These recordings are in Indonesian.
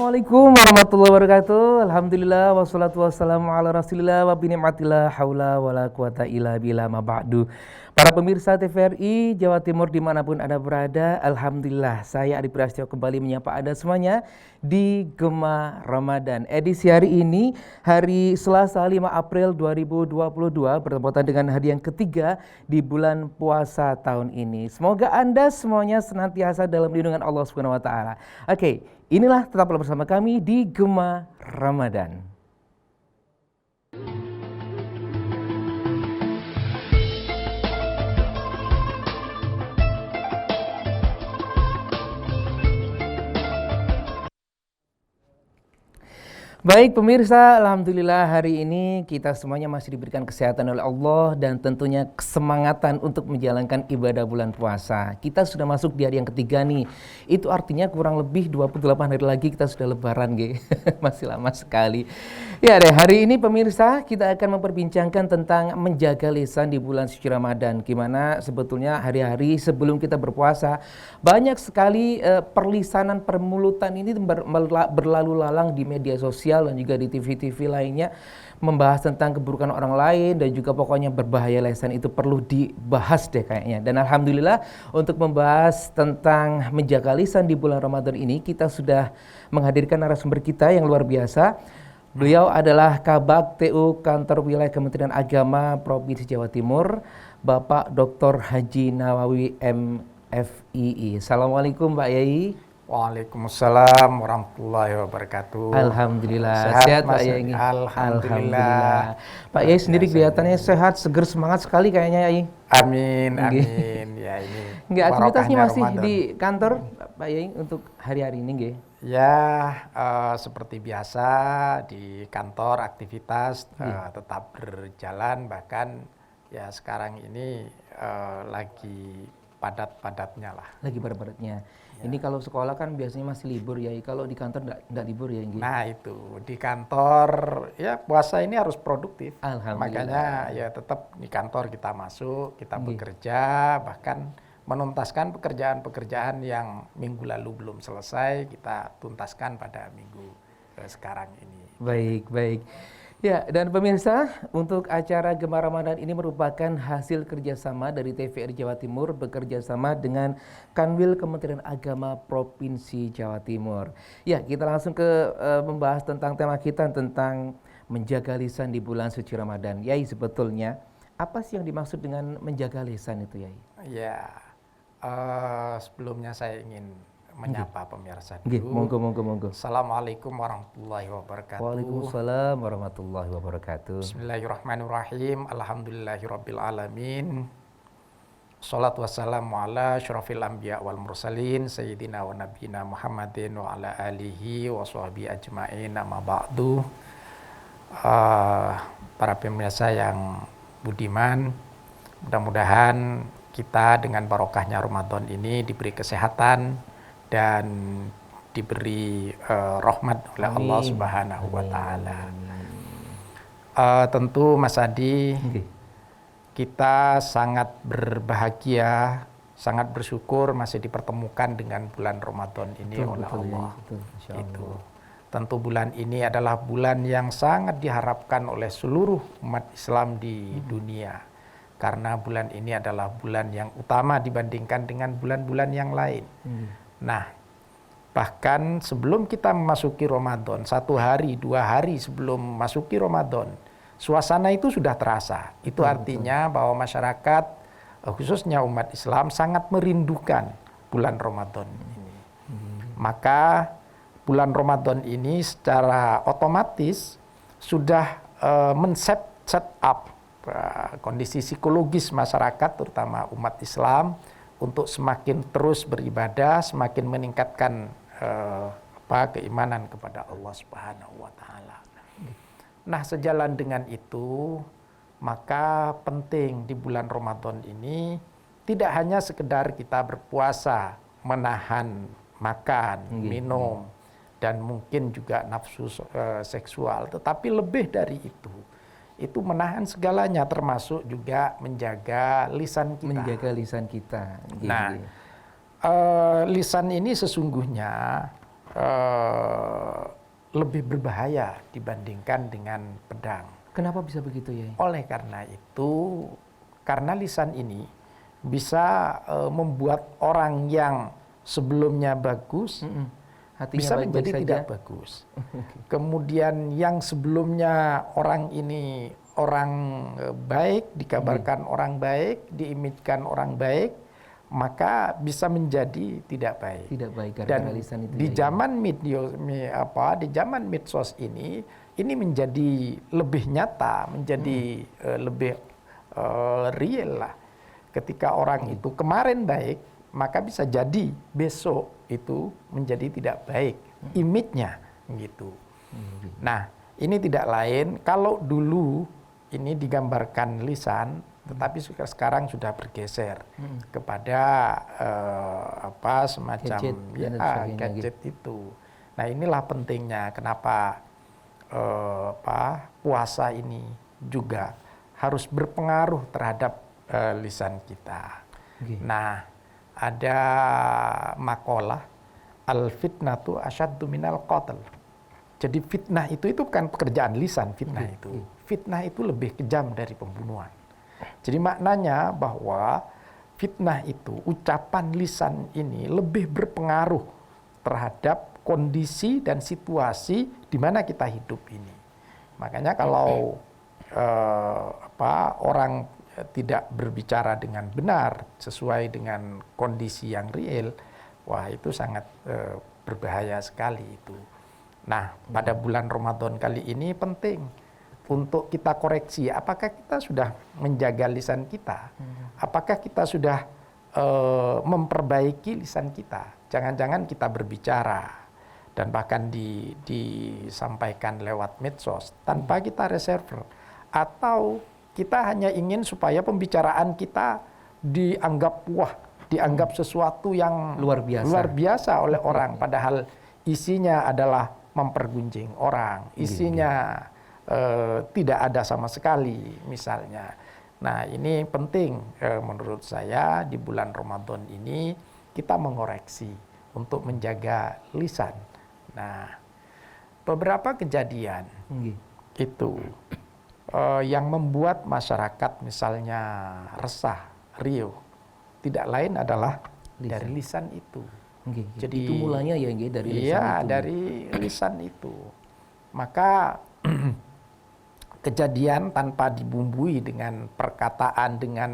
Assalamualaikum warahmatullahi wabarakatuh. Alhamdulillah wassalatu wassalamu ala Rasulillah wa bi ni'matillah haula wala quwata illa billah ma ba'du. Para pemirsa TVRI Jawa Timur dimanapun Anda berada, Alhamdulillah saya Adi Prasetyo kembali menyapa Anda semuanya di Gema Ramadan. Edisi hari ini, hari Selasa 5 April 2022, bertepatan dengan hari yang ketiga di bulan puasa tahun ini. Semoga Anda semuanya senantiasa dalam lindungan Allah Subhanahu wa taala. Oke, inilah tetaplah bersama kami di Gema Ramadan. Baik pemirsa, Alhamdulillah hari ini kita semuanya masih diberikan kesehatan oleh Allah dan tentunya kesemangatan untuk menjalankan ibadah bulan puasa. Kita sudah masuk di hari yang ketiga nih, itu artinya kurang lebih 28 hari lagi kita sudah lebaran ge. Masih lama sekali. Ya deh, hari ini pemirsa kita akan memperbincangkan tentang menjaga lisan di bulan suci Ramadan. Gimana sebetulnya hari-hari sebelum kita berpuasa, banyak sekali perlisanan permulutan ini berlalu lalang di media sosial dan juga di TV-TV lainnya membahas tentang keburukan orang lain dan juga pokoknya berbahaya lisan itu perlu dibahas deh kayaknya. Dan Alhamdulillah untuk membahas tentang menjaga lisan di bulan Ramadan ini kita sudah menghadirkan narasumber kita yang luar biasa. Beliau adalah Kabag TU Kantor Wilayah Kementerian Agama Provinsi Jawa Timur, Bapak Dr. Haji Nawawi MFII. Assalamualaikum Pak Yai. Waalaikumsalam warahmatullahi wabarakatuh. Alhamdulillah. Sehat Pak Yai. Alhamdulillah. Pak Yai sendiri kelihatannya sehat, seger, semangat sekali kayaknya Yai. Amin, amin. Ya ini. Nggak, aktivitasnya masih Ramadan di kantor Pak Yai untuk hari-hari ini nggih? Ya, seperti biasa di kantor aktivitas tetap berjalan, bahkan ya sekarang ini lagi padat-padatnya lah. Lagi padat-padatnya. Ya. Ini kalau sekolah kan biasanya masih libur ya, kalau di kantor nggak libur ya? Gitu. Nah itu, di kantor ya puasa ini harus produktif. Alhamdulillah. Makanya ya tetap di kantor kita masuk, kita bekerja, bahkan menuntaskan pekerjaan-pekerjaan yang minggu lalu belum selesai, kita tuntaskan pada minggu sekarang ini. Baik, baik. Ya, dan pemirsa, untuk acara Gema Ramadan ini merupakan hasil kerjasama dari TVRI Jawa Timur bekerja sama dengan Kanwil Kementerian Agama Provinsi Jawa Timur. Ya, kita langsung ke membahas tentang tema kita tentang menjaga lisan di bulan suci Ramadan. Yai, sebetulnya apa sih yang dimaksud dengan menjaga lisan itu, Yai? Ya, sebelumnya saya ingin menyapa pemirsa dulu. Monggo. Assalamualaikum warahmatullahi wabarakatuh. Waalaikumsalam warahmatullahi wabarakatuh. Bismillahirrahmanirrahim. Alhamdulillahirabbil alamin. Shalatu wassalamu ala asyrafil anbiya wal mursalin sayyidina wa nabiyina Muhammadin wa ala alihi wa sahbihi ajmain. Amma ba'du. Para pemirsa yang budiman, mudah-mudahan kita dengan barokahnya Ramadan ini diberi kesehatan dan diberi rahmat oleh Allah Subhanahu wa taala. Tentu Mas Adi, kita sangat berbahagia, sangat bersyukur masih dipertemukan dengan bulan Ramadan ini oleh Allah. Itu. Tentu bulan ini adalah bulan yang sangat diharapkan oleh seluruh umat Islam di dunia. Karena bulan ini adalah bulan yang utama dibandingkan dengan bulan-bulan yang lain. Nah, bahkan sebelum kita memasuki Ramadan, 1 hari, 2 hari sebelum memasuki Ramadan, suasana itu sudah terasa. Itu artinya bahwa masyarakat, khususnya umat Islam, sangat merindukan bulan Ramadan ini. Maka bulan Ramadan ini secara otomatis sudah set up kondisi psikologis masyarakat, terutama umat Islam, untuk semakin terus beribadah, semakin meningkatkan keimanan kepada Allah Subhanahu wa taala. Nah, sejalan dengan itu, maka penting di bulan Ramadan ini tidak hanya sekedar kita berpuasa, menahan makan, minum, dan mungkin juga nafsu seksual, tetapi lebih dari itu menahan segalanya, termasuk juga menjaga lisan kita. Menjaga lisan kita. Nah, lisan ini sesungguhnya lebih berbahaya dibandingkan dengan pedang. Kenapa bisa begitu ya? Oleh karena itu, karena lisan ini bisa membuat orang yang sebelumnya bagus Hatinya bisa baik-baik menjadi saja. tidak bagus. Kemudian yang sebelumnya orang ini orang baik, dikabarkan orang baik, diimijkan orang baik, maka bisa menjadi tidak baik. Tidak baik Dan gara-gara lisan itu. di ya. zaman di zaman medsos ini menjadi lebih nyata, menjadi lebih real lah. Ketika orang itu kemarin baik, maka bisa jadi besok itu menjadi tidak baik, image-nya gitu. Nah, ini tidak lain kalau dulu ini digambarkan lisan, tetapi sekarang sudah bergeser kepada semacam Gadget dan sebagainya gadget itu. Nah, inilah pentingnya kenapa puasa ini juga harus berpengaruh terhadap lisan kita. Nah, ada makalah al-fitnatu asyaddu minal qatl. Jadi fitnah itu bukan pekerjaan lisan, fitnah itu. Fitnah itu lebih kejam dari pembunuhan. Jadi maknanya bahwa fitnah itu, ucapan lisan ini lebih berpengaruh terhadap kondisi dan situasi di mana kita hidup ini. Makanya kalau orang tidak berbicara dengan benar sesuai dengan kondisi yang real, wah itu sangat berbahaya sekali itu. Nah, pada bulan Ramadan kali ini penting untuk kita koreksi, apakah kita sudah menjaga lisan kita? Apakah kita sudah memperbaiki lisan kita? Jangan-jangan kita berbicara dan bahkan disampaikan lewat medsos tanpa kita reserve, atau kita hanya ingin supaya pembicaraan kita dianggap dianggap sesuatu yang luar biasa oleh orang, padahal isinya adalah mempergunjing orang, isinya tidak ada sama sekali misalnya. Nah, ini penting menurut saya di bulan Ramadan ini kita mengoreksi untuk menjaga lisan. Nah, beberapa kejadian itu yang membuat masyarakat misalnya resah, riuh, tidak lain adalah dari lisan itu. Jadi itu mulanya ya dari lisan itu. Iya, dari lisan itu. Maka kejadian tanpa dibumbui dengan perkataan, dengan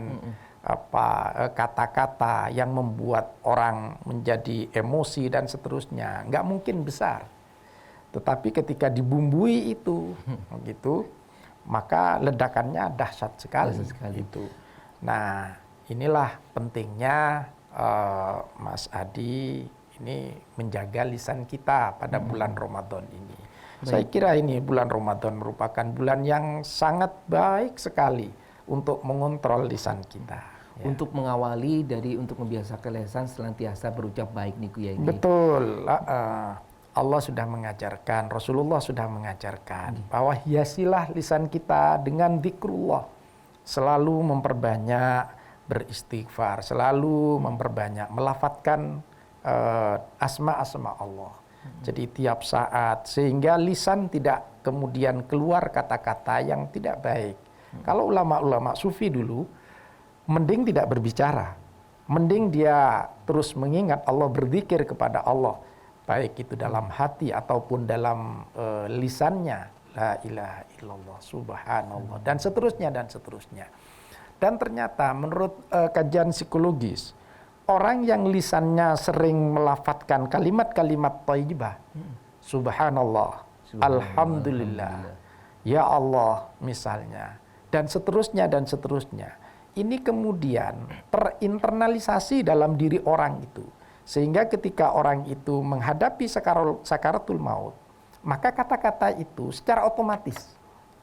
kata-kata yang membuat orang menjadi emosi dan seterusnya, nggak mungkin besar. Tetapi ketika dibumbui itu, gitu, maka ledakannya dahsyat sekali. Itu. Nah, inilah pentingnya Mas Adi ini menjaga lisan kita pada bulan Ramadan ini. Saya kira ini bulan Ramadan merupakan bulan yang sangat baik sekali untuk mengontrol lisan kita. Untuk mengawali untuk membiasakan lisan senantiasa berucap baik nih Kiai. Betul. Allah sudah mengajarkan, Rasulullah sudah mengajarkan bahwa hiasilah lisan kita dengan zikrullah. Selalu memperbanyak beristighfar, selalu memperbanyak melafadzkan asma-asma Allah. Jadi tiap saat, sehingga lisan tidak kemudian keluar kata-kata yang tidak baik. Kalau ulama-ulama sufi dulu, mending tidak berbicara. Mending dia terus mengingat Allah, berzikir kepada Allah. Baik itu dalam hati ataupun dalam lisannya. La ilaha illallah, subhanallah, dan seterusnya, dan seterusnya. Dan ternyata menurut kajian psikologis, orang yang lisannya sering melafadzkan kalimat-kalimat thayyibah, subhanallah, alhamdulillah, ya Allah misalnya, dan seterusnya, dan seterusnya. Ini kemudian terinternalisasi dalam diri orang itu. Sehingga ketika orang itu menghadapi sakaratul maut, maka kata-kata itu secara otomatis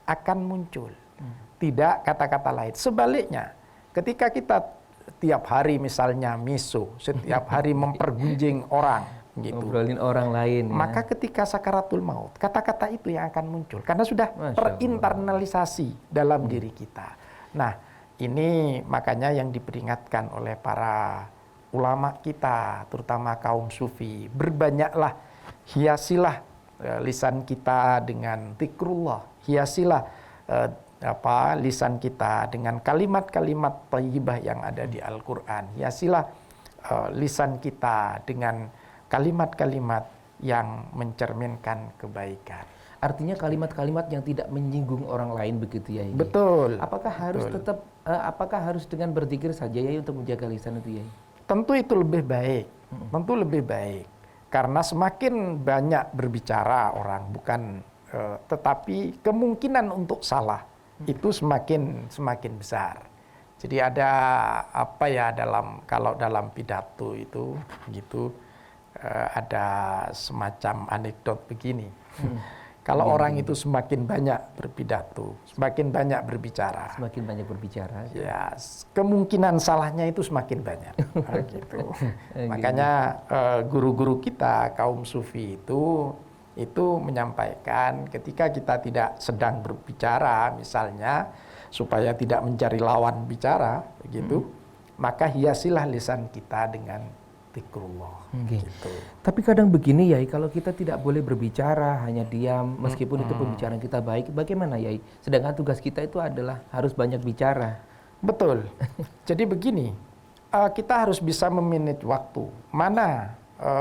akan muncul. Tidak kata-kata lain. Sebaliknya, ketika kita tiap hari misalnya miso, setiap hari mempergunjing orang, gitu. Ngobrolin orang lain. Maka ketika sakaratul maut, kata-kata itu yang akan muncul. Karena sudah terinternalisasi dalam diri kita. Nah, ini makanya yang diperingatkan oleh para ulama kita, terutama kaum sufi, berbanyaklah hiasilah lisan kita dengan zikrullah, hiasilah lisan kita dengan kalimat-kalimat thayyibah yang ada di Al-Qur'an. Hiasilah lisan kita dengan kalimat-kalimat yang mencerminkan kebaikan. Artinya kalimat-kalimat yang tidak menyinggung orang lain begitu ya. Yai? Betul. Apakah harus tetap apakah harus dengan berzikir saja ya untuk menjaga lisan itu ya? Tentu itu lebih baik. Tentu lebih baik. Karena semakin banyak berbicara orang, bukan tetapi kemungkinan untuk salah itu semakin besar. Jadi ada kalau dalam pidato itu gitu ada semacam anekdot begini. Kalau orang itu semakin banyak berpidato, semakin banyak berbicara, ya kemungkinan salahnya itu semakin banyak. Gitu. Makanya guru-guru kita kaum sufi itu menyampaikan ketika kita tidak sedang berbicara, misalnya supaya tidak mencari lawan bicara, begitu, maka hiasilah lisan kita dengan zikrullah. Gitu. Tapi kadang begini Yai, kalau kita tidak boleh berbicara, hanya diam, meskipun itu pembicaraan kita baik, bagaimana Yai? Sedangkan tugas kita itu adalah harus banyak bicara. Betul. Jadi begini, kita harus bisa memanage waktu. Mana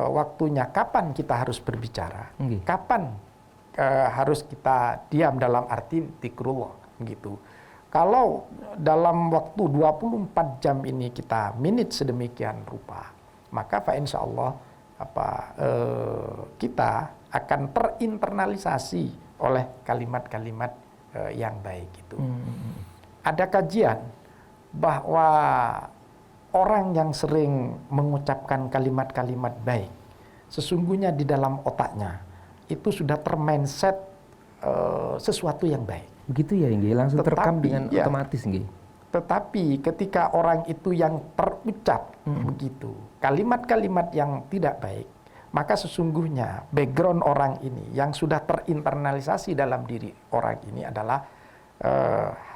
waktunya, kapan kita harus berbicara, kapan harus kita diam dalam arti zikrullah, gitu. Kalau dalam waktu 24 jam ini kita manage sedemikian rupa, maka insya Allah kita akan terinternalisasi oleh kalimat-kalimat yang baik itu. Ada kajian bahwa orang yang sering mengucapkan kalimat-kalimat baik, sesungguhnya di dalam otaknya itu sudah termindset sesuatu yang baik. Begitu ya, Nggih, langsung terekam dengan otomatis, Nggih. Tetapi ketika orang itu yang terucap begitu, kalimat-kalimat yang tidak baik, maka sesungguhnya background orang ini yang sudah terinternalisasi dalam diri orang ini adalah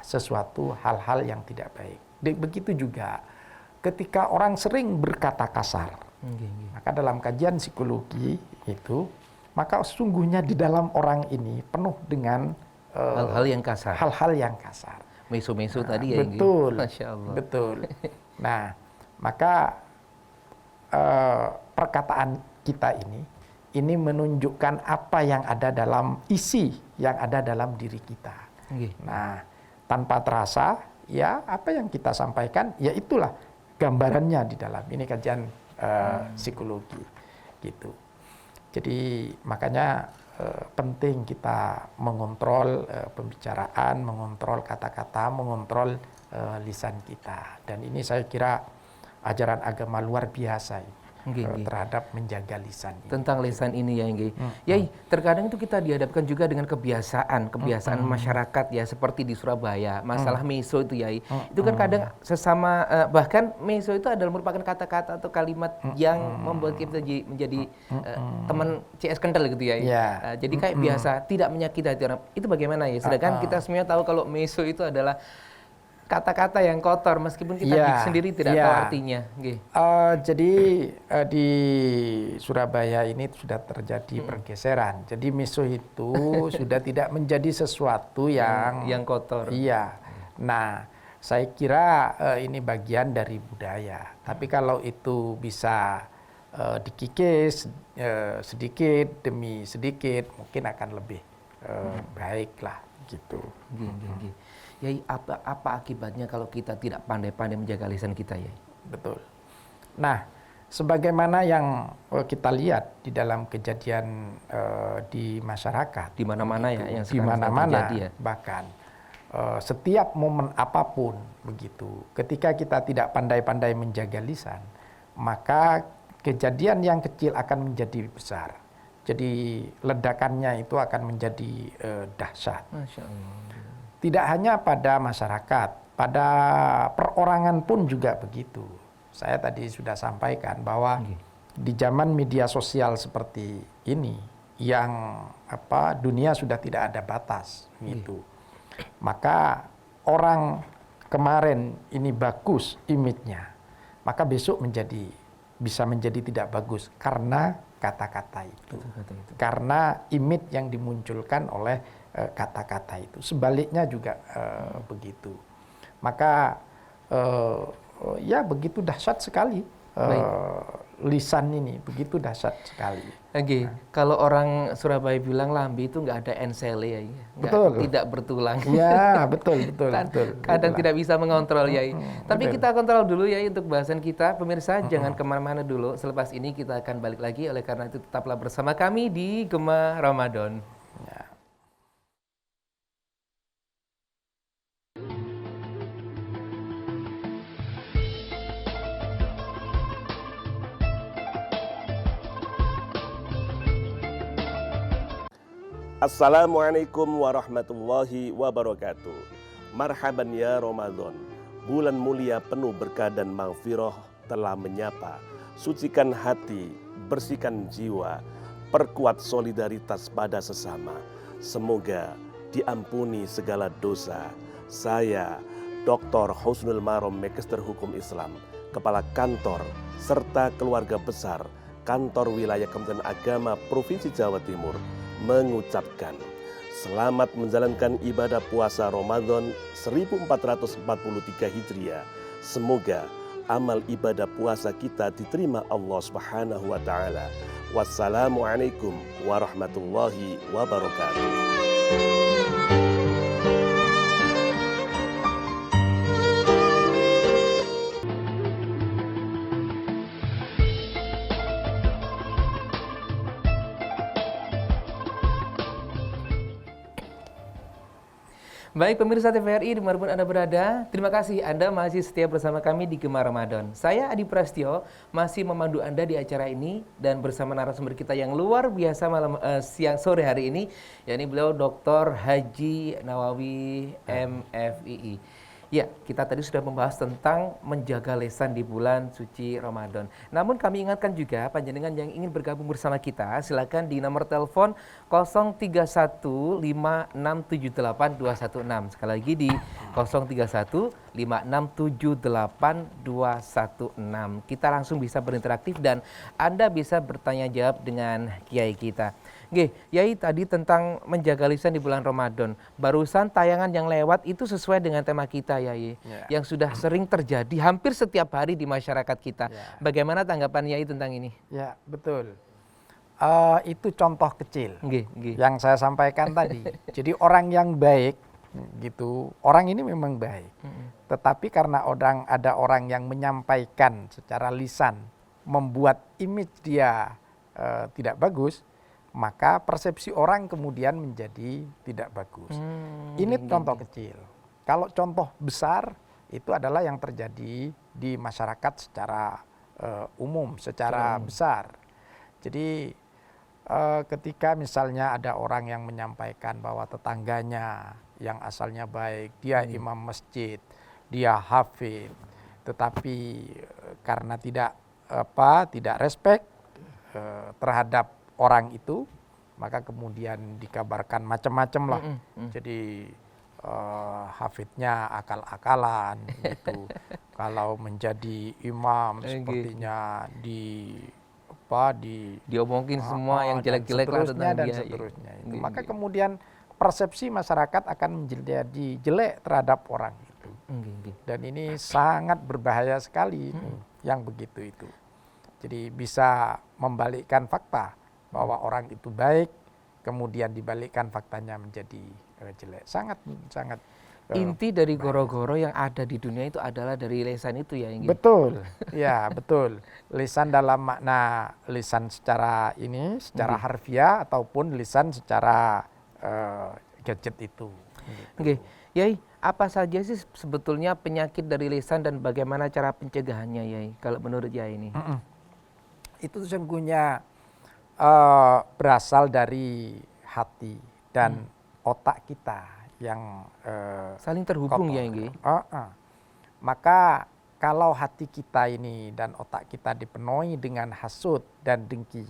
sesuatu hal-hal yang tidak baik. Begitu juga ketika orang sering berkata kasar, maka dalam kajian psikologi itu, maka sesungguhnya di dalam orang ini penuh dengan hal-hal yang kasar. Hal-hal yang kasar. Meso-meso tadi ya. Betul. Masya Allah. Betul. Nah, maka perkataan kita ini menunjukkan apa yang ada dalam isi yang ada dalam diri kita. Nah, tanpa terasa, ya apa yang kita sampaikan, ya itulah gambarannya di dalam ini kajian psikologi, gitu. Jadi makanya penting kita mengontrol pembicaraan, mengontrol kata-kata, mengontrol lisan kita. Dan ini saya kira ajaran agama luar biasa terhadap menjaga lisan ini. Tentang lisan ini ya, Nggih. Yai, terkadang itu kita dihadapkan juga dengan kebiasaan masyarakat ya, seperti di Surabaya, masalah meso itu Yai. Itu kan kadang sesama bahkan meso itu adalah merupakan kata-kata atau kalimat yang membuat kita menjadi teman CS kental gitu ya. Jadi kayak biasa, tidak menyakiti hati orang. Itu bagaimana ya? Sedangkan kita semuanya tahu kalau meso itu adalah kata-kata yang kotor, meskipun kita sendiri tidak tahu artinya. Jadi di Surabaya ini sudah terjadi pergeseran. Jadi meso itu sudah tidak menjadi sesuatu yang kotor. Iya. Nah, saya kira ini bagian dari budaya. Tapi kalau itu bisa dikikis sedikit demi sedikit, mungkin akan lebih baik lah, gitu. Yai, apa akibatnya kalau kita tidak pandai-pandai menjaga lisan kita, Yai? Betul. Nah, sebagaimana yang kita lihat di dalam kejadian di masyarakat, di mana-mana ya, yang di mana-mana terjadi ya. Bahkan setiap momen apapun begitu, ketika kita tidak pandai-pandai menjaga lisan, maka kejadian yang kecil akan menjadi besar. Jadi ledakannya itu akan menjadi dahsyat. Masya Allah. Tidak hanya pada masyarakat, pada perorangan pun juga begitu. Saya tadi sudah sampaikan bahwa di zaman media sosial seperti ini, yang dunia sudah tidak ada batas, gitu. Maka orang kemarin ini bagus image-nya, maka besok bisa menjadi tidak bagus karena kata-kata itu. Kata-kata itu. Karena image yang dimunculkan oleh kata-kata itu. Sebaliknya juga begitu. Maka ya begitu dahsyat sekali lisan ini, begitu dahsyat sekali. Oke, kalau orang Surabaya bilang lambe itu nggak ada ensele ya, Betul. tidak bertulang. Ya, betul. Kadang tidak bisa mengontrol ya. Tapi betul. kita kontrol dulu ya untuk bahasan kita. Pemirsa jangan kemana-mana dulu. Selepas ini kita akan balik lagi. Oleh karena itu tetaplah bersama kami di Gema Ramadan. Ya. Assalamualaikum warahmatullahi wabarakatuh. Marhaban ya Ramadan. Bulan mulia penuh berkah dan maghfirah telah menyapa. Sucikan hati, bersihkan jiwa, perkuat solidaritas pada sesama. Semoga diampuni segala dosa. Saya Dr. Husnul Marom, Magister Hukum Islam, Kepala Kantor serta keluarga besar Kantor Wilayah Kementerian Agama Provinsi Jawa Timur mengucapkan selamat menjalankan ibadah puasa Ramadan 1443 Hijriah. Semoga amal ibadah puasa kita diterima Allah Subhanahu wa taala. Wassalamualaikum warahmatullahi wabarakatuh. Baik pemirsa TVRI dimanapun Anda berada, terima kasih Anda masih setia bersama kami di Gema Ramadan. Saya Adi Prasetyo masih memandu Anda di acara ini dan bersama narasumber kita yang luar biasa sore hari ini, yakni beliau Dr. Haji Nawawi MFII. Ya, kita tadi sudah membahas tentang menjaga lisan di bulan suci Ramadan. Namun kami ingatkan juga panjenengan yang ingin bergabung bersama kita, silakan di nomor telepon 0315678216. Sekali lagi di 0315678216. Kita langsung bisa berinteraktif dan Anda bisa bertanya jawab dengan kiai kita. Oke, Yai tadi tentang menjaga lisan di bulan Ramadan. Barusan tayangan yang lewat itu sesuai dengan tema kita, Yai. Yang sudah sering terjadi hampir setiap hari di masyarakat kita. Bagaimana tanggapan Yai tentang ini? Ya, betul. Itu contoh kecil Nggih. yang saya sampaikan tadi. Jadi orang yang baik, gitu, orang ini memang baik. Tetapi karena ada orang yang menyampaikan secara lisan, membuat image dia tidak bagus, maka persepsi orang kemudian menjadi tidak bagus. Ini contoh kecil. Kalau contoh besar itu adalah yang terjadi di masyarakat secara umum, secara besar. Jadi ketika misalnya ada orang yang menyampaikan bahwa tetangganya yang asalnya baik, dia imam masjid, dia hafid, tetapi karena tidak respect terhadap orang itu, maka kemudian dikabarkan macam-macam lah. Jadi hafidnya akal-akalan gitu. Kalau menjadi imam sepertinya diomongin semua yang jelek-jelek lah tentang dan dia. seterusnya itu. Maka kemudian persepsi masyarakat akan menjadi jelek terhadap orang itu. Dan ini sangat berbahaya sekali yang begitu itu. Jadi bisa membalikkan fakta bahwa orang itu baik, kemudian dibalikkan faktanya menjadi jelek. Sangat inti dari goro-goro yang ada di dunia itu adalah dari lisan itu ya, Inggi? Betul, ya betul. Lisan dalam makna lisan secara harfiah ataupun lisan secara gadget itu. Oke, Yai, apa saja sih sebetulnya penyakit dari lisan dan bagaimana cara pencegahannya, Yai? Kalau menurut Yai ini? Itu sesungguhnya berasal dari hati dan otak kita yang saling terhubung kotor. Ya, Inggi? Maka kalau hati kita ini dan otak kita dipenuhi dengan hasud dan dengki,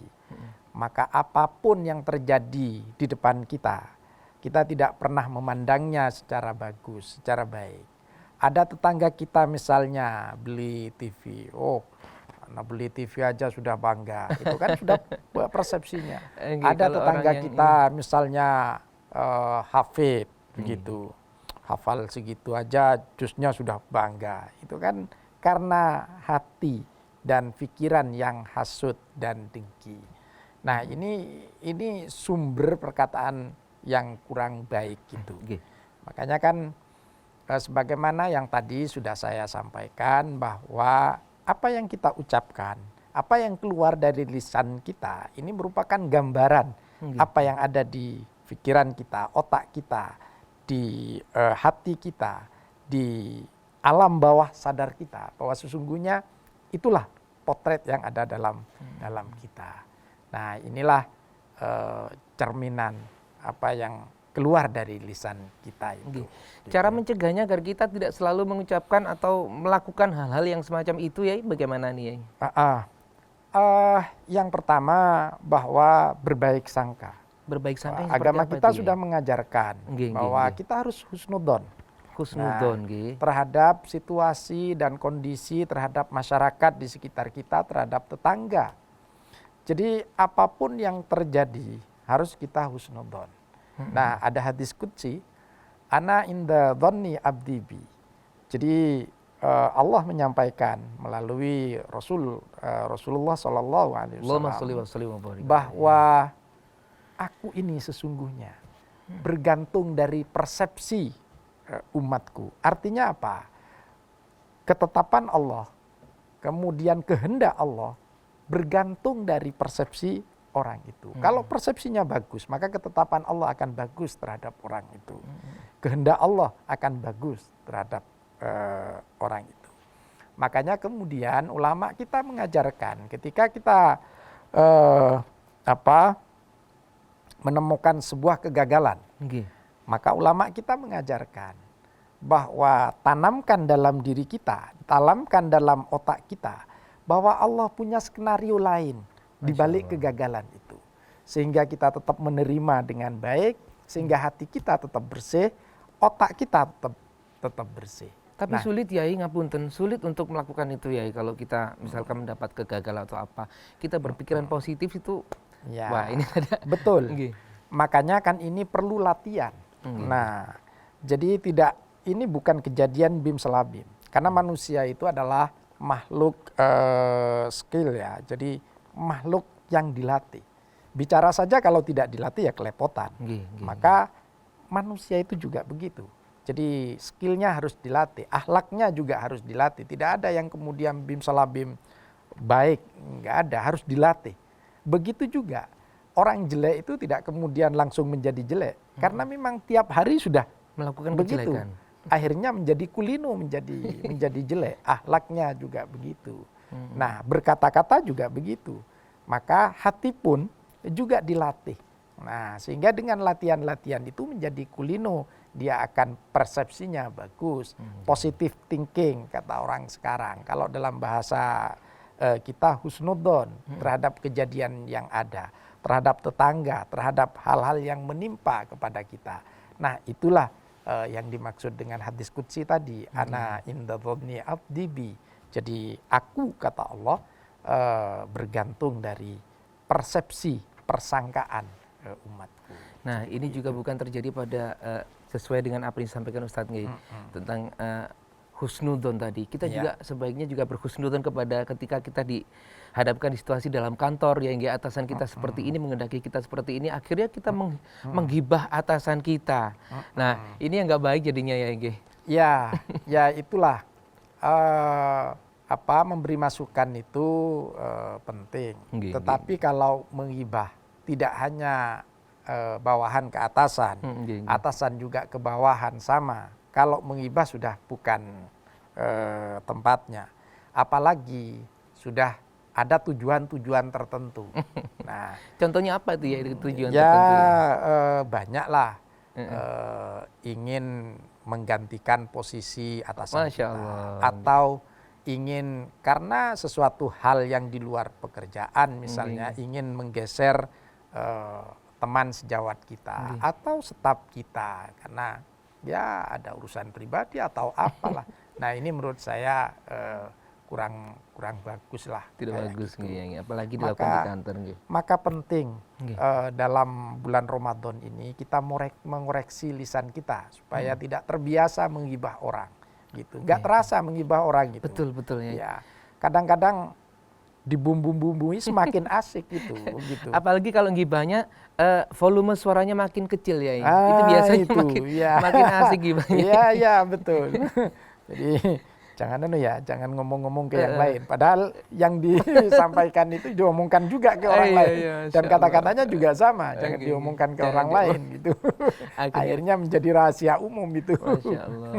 maka apapun yang terjadi di depan kita tidak pernah memandangnya secara bagus, secara baik. Ada tetangga kita misalnya beli TV, Nah, beli TV aja sudah bangga. Itu kan sudah persepsinya. Oke, Ada kalau tetangga orang yang kita misalnya hafid begitu. Hafal segitu aja jusnya sudah bangga. Itu kan karena hati dan pikiran yang hasut dan dengki. Nah, ini sumber perkataan yang kurang baik gitu. Makanya kan sebagaimana yang tadi sudah saya sampaikan bahwa apa yang kita ucapkan, apa yang keluar dari lisan kita ini merupakan gambaran apa yang ada di pikiran kita, otak kita, di hati kita, di alam bawah sadar kita, bahwa sesungguhnya itulah potret yang ada dalam kita. Nah, inilah cerminan apa yang keluar dari lisan kita itu. Cara mencegahnya agar kita tidak selalu mengucapkan atau melakukan hal-hal yang semacam itu ya, bagaimana nih ya? Yang pertama bahwa berbaik sangka. Berbaik sangka Agama kita sudah mengajarkan bahwa kita harus husnudon. Husnudon, terhadap situasi dan kondisi, terhadap masyarakat di sekitar kita, terhadap tetangga. Jadi apapun yang terjadi harus kita husnudon. Nah, ada hadis qudsi, ana inda dhanni abdi bi. Jadi Allah menyampaikan melalui Rasulullah sallallahu alaihi wasallam bahwa aku ini sesungguhnya bergantung dari persepsi umatku. Artinya apa? Ketetapan Allah, kemudian kehendak Allah bergantung dari persepsi orang itu. Kalau persepsinya bagus, maka ketetapan Allah akan bagus terhadap orang itu. Kehendak Allah akan bagus terhadap orang itu. Makanya kemudian ulama kita mengajarkan ketika kita menemukan sebuah kegagalan, maka ulama kita mengajarkan bahwa tanamkan dalam diri kita, tanamkan dalam otak kita bahwa Allah punya skenario lain di balik kegagalan itu. Sehingga kita tetap menerima dengan baik, sehingga hati kita tetap bersih, otak kita tetap bersih. Tapi sulit ya, ngapunten, sulit untuk melakukan itu ya kalau kita misalkan mendapat kegagalan atau apa. Kita berpikiran positif itu, wah ini ada. Betul. Makanya kan ini perlu latihan. Nah, jadi ini bukan kejadian bim selabim. Karena manusia itu adalah makhluk skill ya. Jadi makhluk yang dilatih. Bicara saja kalau tidak dilatih ya kelepotan. Maka manusia itu juga begitu. Jadi skillnya harus dilatih, akhlaknya juga harus dilatih. Tidak ada yang kemudian bim salabim baik, nggak ada, harus dilatih. Begitu juga orang jelek itu tidak kemudian langsung menjadi jelek, karena memang tiap hari sudah melakukan begitu. Kejelekan. Akhirnya menjadi kulino, menjadi jelek. Akhlaknya juga begitu. Nah, berkata-kata juga begitu. Maka hati pun juga dilatih. Nah, sehingga dengan latihan-latihan itu menjadi kulino, dia akan persepsinya bagus. Positive thinking kata orang sekarang. Kalau dalam bahasa kita husnudon terhadap kejadian yang ada, terhadap tetangga, terhadap hal-hal yang menimpa kepada kita. Nah, itulah yang dimaksud dengan hadis qudsi tadi, ana inda dhanni abdi bi. Jadi aku, kata Allah, bergantung dari persepsi, persangkaan umatku. Nah, ini juga bukan terjadi pada sesuai dengan apa yang disampaikan Ustadz tentang husnudon tadi. Kita juga sebaiknya juga berhusnudon ketika kita dihadapkan di situasi dalam kantor yang atasan kita seperti ini, mengendaki kita seperti ini, akhirnya kita menggibah atasan kita. Nah, ini yang nggak baik jadinya ya Ege. Ya itulah memberi masukan itu penting. Tetapi kalau menggibah tidak hanya bawahan ke atasan, atasan juga ke bawahan sama. Kalau menggibah sudah bukan tempatnya. Apalagi sudah ada tujuan-tujuan tertentu. Nah, contohnya apa tuh ya tujuan tertentu? Ya kita ingin menggantikan posisi atasan kita, atau ingin karena sesuatu hal yang di luar pekerjaan, misalnya ingin menggeser teman sejawat kita atau staf kita karena ya ada urusan pribadi atau apalah. Nah, ini menurut saya kurang bagus lah. Tidak kayak bagus gitu. nggih, apalagi dilakukan di kantor nggih. Maka penting Nggih. dalam bulan Ramadan ini kita mengoreksi lisan kita supaya tidak terbiasa menggibah orang gitu. Nggak terasa menggibah orang gitu. Betul ya. Ya, kadang-kadang dibumbu-bumbui semakin asik gitu. Apalagi kalau gibahnya volume suaranya makin kecil ya. Itu biasanya itu, makin asik gibahnya. Iya, betul. Jadi jangan ngomong-ngomong ke yang lain. Padahal yang disampaikan itu diomongkan juga ke orang lain. Dan kata-katanya juga sama, jangan diomongkan ke orang lain gitu. Akhirnya menjadi rahasia umum itu. Masya Allah.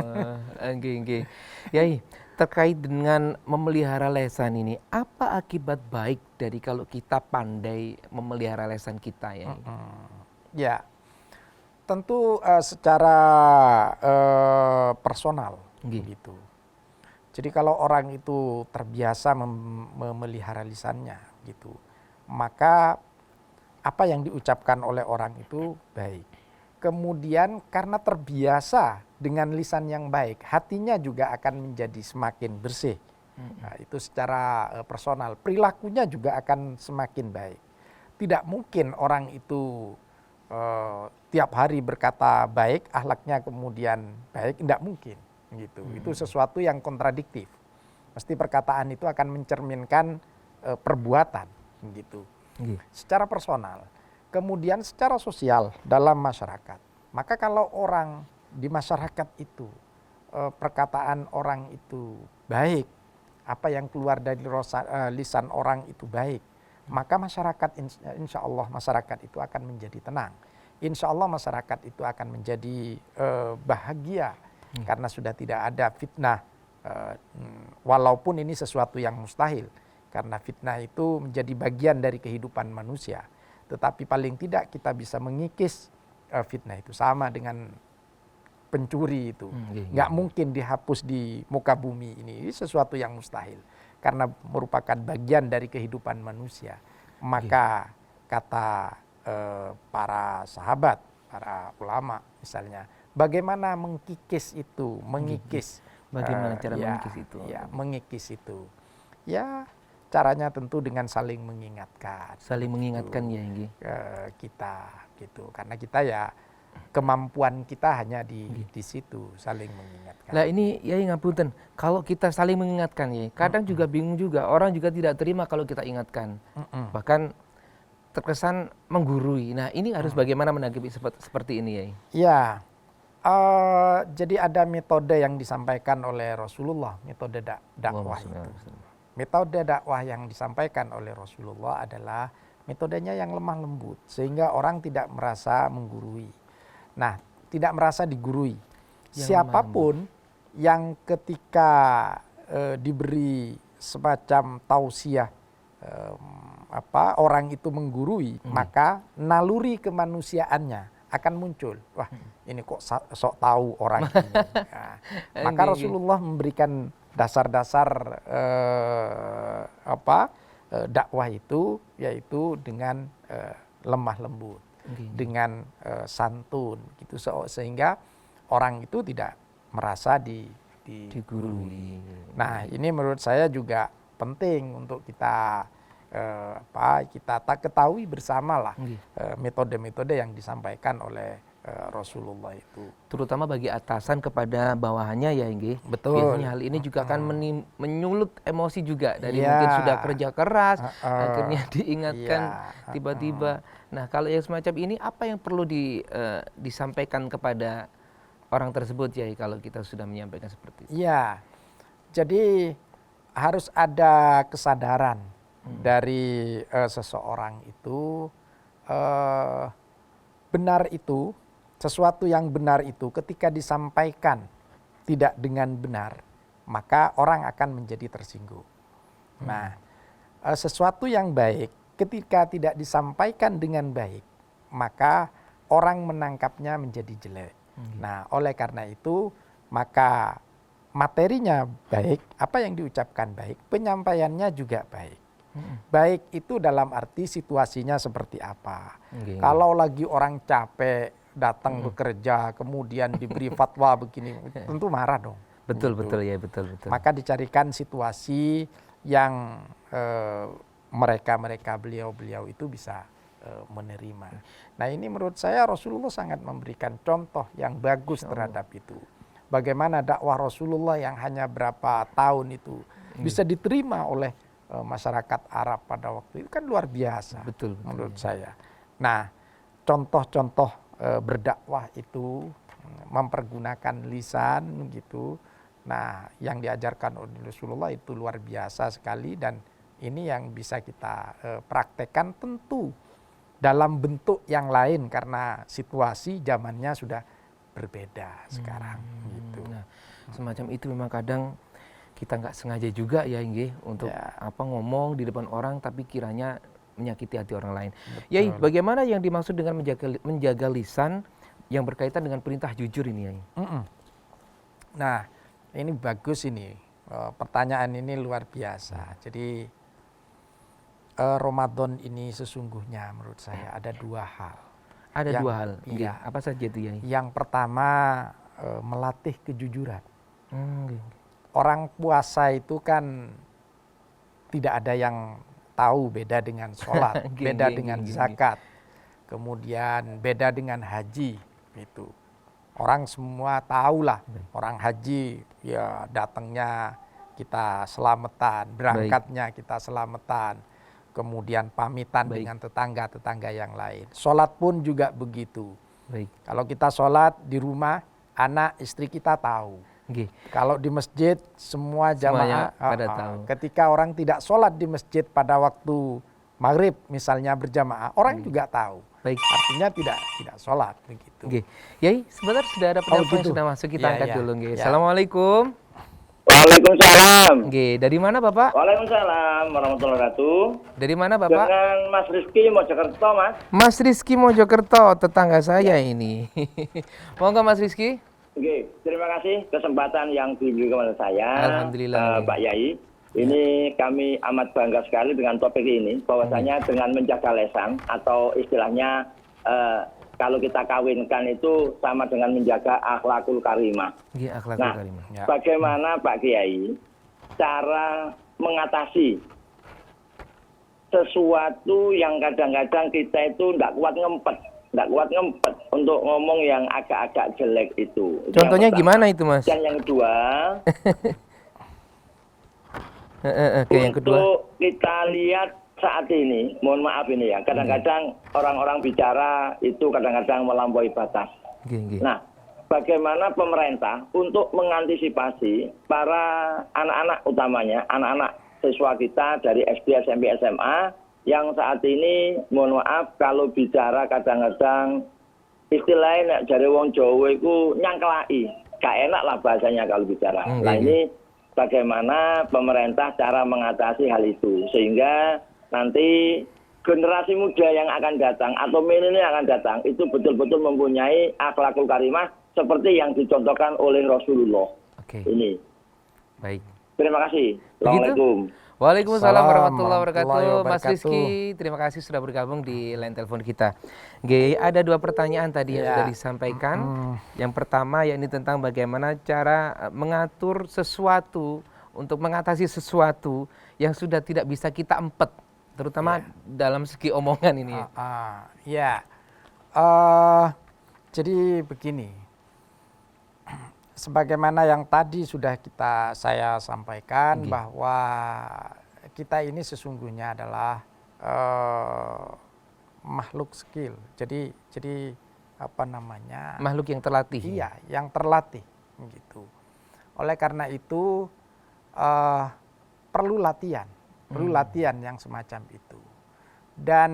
Nggih. Yai, terkait dengan memelihara lisan ini, apa akibat baik dari kalau kita pandai memelihara lisan kita ya? Ya, tentu secara personal gitu. Jadi kalau orang itu terbiasa memelihara lisannya gitu, maka apa yang diucapkan oleh orang itu baik. Kemudian karena terbiasa dengan lisan yang baik, hatinya juga akan menjadi semakin bersih. Nah, itu secara personal, perilakunya juga akan semakin baik. Tidak mungkin orang itu tiap hari berkata baik, akhlaknya kemudian baik, tidak mungkin. Gitu. Itu sesuatu yang kontradiktif. Mesti perkataan itu akan mencerminkan perbuatan gitu. Secara personal. Kemudian secara sosial dalam masyarakat. Maka kalau orang di masyarakat itu perkataan orang itu baik, apa yang keluar dari lisan orang itu baik, maka masyarakat insya Allah masyarakat itu akan menjadi tenang. Insya Allah masyarakat itu akan menjadi bahagia. Karena sudah tidak ada fitnah, walaupun ini sesuatu yang mustahil, karena fitnah itu menjadi bagian dari kehidupan manusia. Tetapi paling tidak kita bisa mengikis fitnah itu, sama dengan pencuri itu. Nggak mungkin dihapus di muka bumi ini sesuatu yang mustahil, karena merupakan bagian dari kehidupan manusia. Maka kata para sahabat, para ulama misalnya, bagaimana mengikis itu, bagaimana cara mengikis itu? Ya, mengikis itu. Ya, caranya tentu dengan saling mengingatkan. Saling mengingatkan ya, Nggih. Kita gitu. Karena kita ya kemampuan kita hanya di situ, saling mengingatkan. Lah ini ya ngapunten, kalau kita saling mengingatkan ya, kadang juga bingung juga, orang juga tidak terima kalau kita ingatkan. Bahkan terkesan menggurui. Nah, ini harus bagaimana menanggapi seperti ini ya? Ya. Jadi ada metode yang disampaikan oleh Rasulullah, metode dakwah itu. Metode dakwah yang disampaikan oleh Rasulullah adalah metodenya yang lemah lembut, sehingga orang tidak merasa menggurui. Nah, tidak merasa digurui. Siapapun yang ketika diberi semacam tausiah orang itu menggurui, maka naluri kemanusiaannya akan muncul. Wah, ini kok sok tahu orang ini. Nah, maka Rasulullah memberikan dasar-dasar dakwah itu, yaitu dengan lemah lembut, dengan santun, gitu, sehingga orang itu tidak merasa digurui. Nah, ini menurut saya juga penting untuk kita kita ketahui bersama lah metode-metode yang disampaikan oleh Rasulullah itu. Terutama bagi atasan kepada bawahannya ya, Nggih. Betul. Biasanya hal ini juga akan menyulut emosi juga dari mungkin sudah kerja keras, akhirnya diingatkan tiba-tiba. Nah, kalau yang semacam ini apa yang perlu disampaikan kepada orang tersebut ya, kalau kita sudah menyampaikan seperti itu? Iya. Jadi harus ada kesadaran dari seseorang itu, benar itu, sesuatu yang benar itu ketika disampaikan tidak dengan benar, maka orang akan menjadi tersinggung. Nah, sesuatu yang baik ketika tidak disampaikan dengan baik, maka orang menangkapnya menjadi jelek. Nah, oleh karena itu, maka materinya baik, apa yang diucapkan baik, penyampaiannya juga baik. Baik itu dalam arti situasinya seperti apa. Kalau lagi orang capek datang bekerja, kemudian diberi fatwa begini, tentu marah dong. Betul, gitu. betul ya, betul, betul. Maka dicarikan situasi yang mereka beliau itu bisa menerima. Nah ini menurut saya Rasulullah sangat memberikan contoh yang bagus terhadap itu. Bagaimana dakwah Rasulullah yang hanya berapa tahun itu bisa diterima oleh masyarakat Arab pada waktu itu kan luar biasa. Betul, menurut saya. Nah contoh-contoh berdakwah itu mempergunakan lisan gitu. Nah yang diajarkan oleh Rasulullah itu luar biasa sekali dan ini yang bisa kita praktekkan tentu dalam bentuk yang lain karena situasi zamannya sudah berbeda sekarang gitu. Nah, semacam itu memang kadang kita nggak sengaja juga ya Inge untuk ngomong di depan orang tapi kiranya menyakiti hati orang lain. Yai, bagaimana yang dimaksud dengan menjaga lisan yang berkaitan dengan perintah jujur ini Yai? Nah, ini bagus ini. Pertanyaan ini luar biasa. Jadi Ramadan ini sesungguhnya menurut saya ada dua hal. Ada dua hal. Iya. Apa saja itu Yai? Yang pertama melatih kejujuran. Orang puasa itu kan tidak ada yang tahu beda dengan sholat, beda dengan zakat, kemudian beda dengan haji itu. Orang semua tahulah orang haji ya datangnya kita selamatan, berangkatnya kita selamatan, kemudian pamitan dengan tetangga-tetangga yang lain. Sholat pun juga begitu. Kalau kita sholat di rumah, anak istri kita tahu. Kalau di masjid semua jamaah pada tahu. Ketika orang tidak sholat di masjid pada waktu maghrib misalnya berjamaah, orang juga tahu. Artinya tidak sholat begitu. Yai, sebentar sudah ada penelpon yang sudah masuk, kita angkat dulu. Assalamualaikum. Waalaikumsalam. Dari mana Bapak? Waalaikumsalam warahmatullahi wabarakatuh. Dari mana Bapak? Dengan Mas Rizky Mojokerto, Mas. Mas Rizky Mojokerto, tetangga saya ini. Monggo Mas Rizky. Oke, terima kasih kesempatan yang diberikan kepada saya. Alhamdulillah. Pak Yai. Ini kami amat bangga sekali dengan topik ini, bahwasanya dengan menjaga lisan atau istilahnya kalau kita kawinkan itu sama dengan menjaga akhlakul karimah. Akhlakul karimah. Bagaimana Pak Kiai cara mengatasi sesuatu yang kadang-kadang kita itu tidak kuat ngempet untuk ngomong yang agak-agak jelek itu. Contohnya gimana itu Mas? Dan yang kedua, yang kedua, untuk kita lihat saat ini, mohon maaf ini ya, kadang-kadang orang-orang bicara itu kadang-kadang melampaui batas. Nah, bagaimana pemerintah untuk mengantisipasi para anak-anak utamanya, anak-anak siswa kita dari SD, SMP, SMA, yang saat ini, mohon maaf, kalau bicara kadang-kadang istilahnya dari wong Jawa itu nyangkelai, gak enak lah bahasanya kalau bicara. Nah ini bagaimana pemerintah cara mengatasi hal itu sehingga nanti generasi muda yang akan datang atau milenial yang akan datang itu betul-betul mempunyai akhlakul karimah seperti yang dicontohkan oleh Rasulullah. Ini. Baik. Terima kasih. Assalamualaikum. Waalaikumsalam warahmatullahi wabarakatuh. Mas Rizky, terima kasih sudah bergabung di line telepon kita. Ada dua pertanyaan tadi yang sudah disampaikan. Yang pertama yakni tentang bagaimana cara mengatur sesuatu untuk mengatasi sesuatu yang sudah tidak bisa kita empet, terutama dalam segi omongan ini. Jadi begini, sebagaimana yang tadi sudah saya sampaikan bahwa kita ini sesungguhnya adalah makhluk skill. Jadi apa namanya? Makhluk yang terlatih. Iya, yang terlatih gitu. Oleh karena itu perlu latihan yang semacam itu. Dan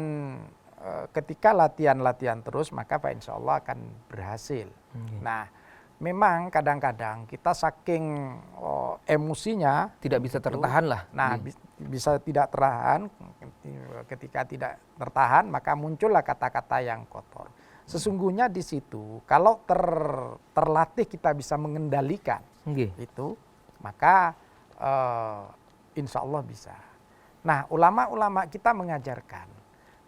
ketika latihan terus maka Pak Insya Allah akan berhasil. Nah, memang kadang-kadang kita saking emosinya tidak bisa tertahan lah. Nah, bisa tidak tertahan. Ketika tidak tertahan maka muncullah kata-kata yang kotor. Sesungguhnya di situ kalau terlatih kita bisa mengendalikan itu, maka insya Allah bisa. Nah, ulama-ulama kita mengajarkan,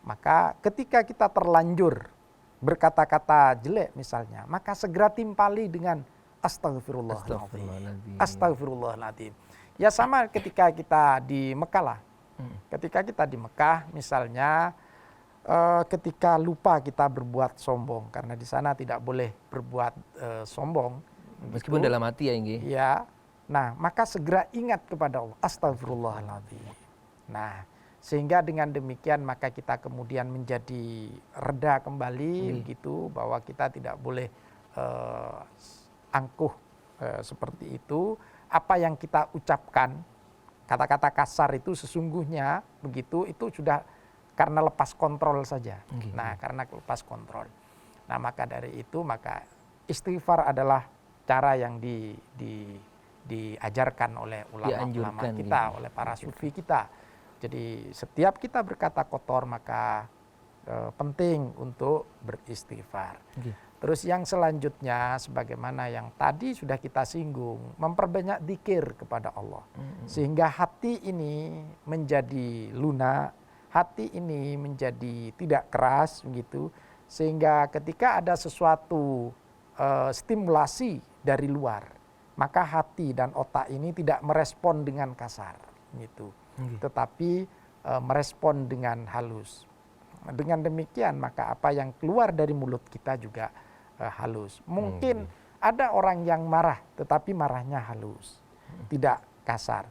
maka ketika kita terlanjur berkata-kata jelek misalnya, maka segera timpali dengan Astagfirullahaladzim. Astagfirullahaladzim. Ya sama ketika kita di Mekah lah. Ketika kita di Mekah misalnya ketika lupa kita berbuat sombong, karena di sana tidak boleh berbuat sombong. Meskipun dalam hati ya Inggi. Ya, nah maka segera ingat kepada Allah. Astagfirullahaladzim. Nah, sehingga dengan demikian maka kita kemudian menjadi reda kembali gitu, bahwa kita tidak boleh angkuh seperti itu. Apa yang kita ucapkan, kata-kata kasar itu sesungguhnya begitu, itu sudah karena lepas kontrol saja. Nah, karena lepas kontrol. Nah, maka dari itu maka istighfar adalah cara yang diajarkan oleh ulama-ulama kita, oleh para sufi kita. Jadi setiap kita berkata kotor maka penting untuk beristighfar. Terus yang selanjutnya sebagaimana yang tadi sudah kita singgung, memperbanyak dzikir kepada Allah. Sehingga hati ini menjadi lunak, hati ini menjadi tidak keras begitu, sehingga ketika ada sesuatu stimulasi dari luar, maka hati dan otak ini tidak merespon dengan kasar gitu, tetapi merespon dengan halus. Dengan demikian maka apa yang keluar dari mulut kita juga halus. Mungkin ada orang yang marah tetapi marahnya halus, tidak kasar.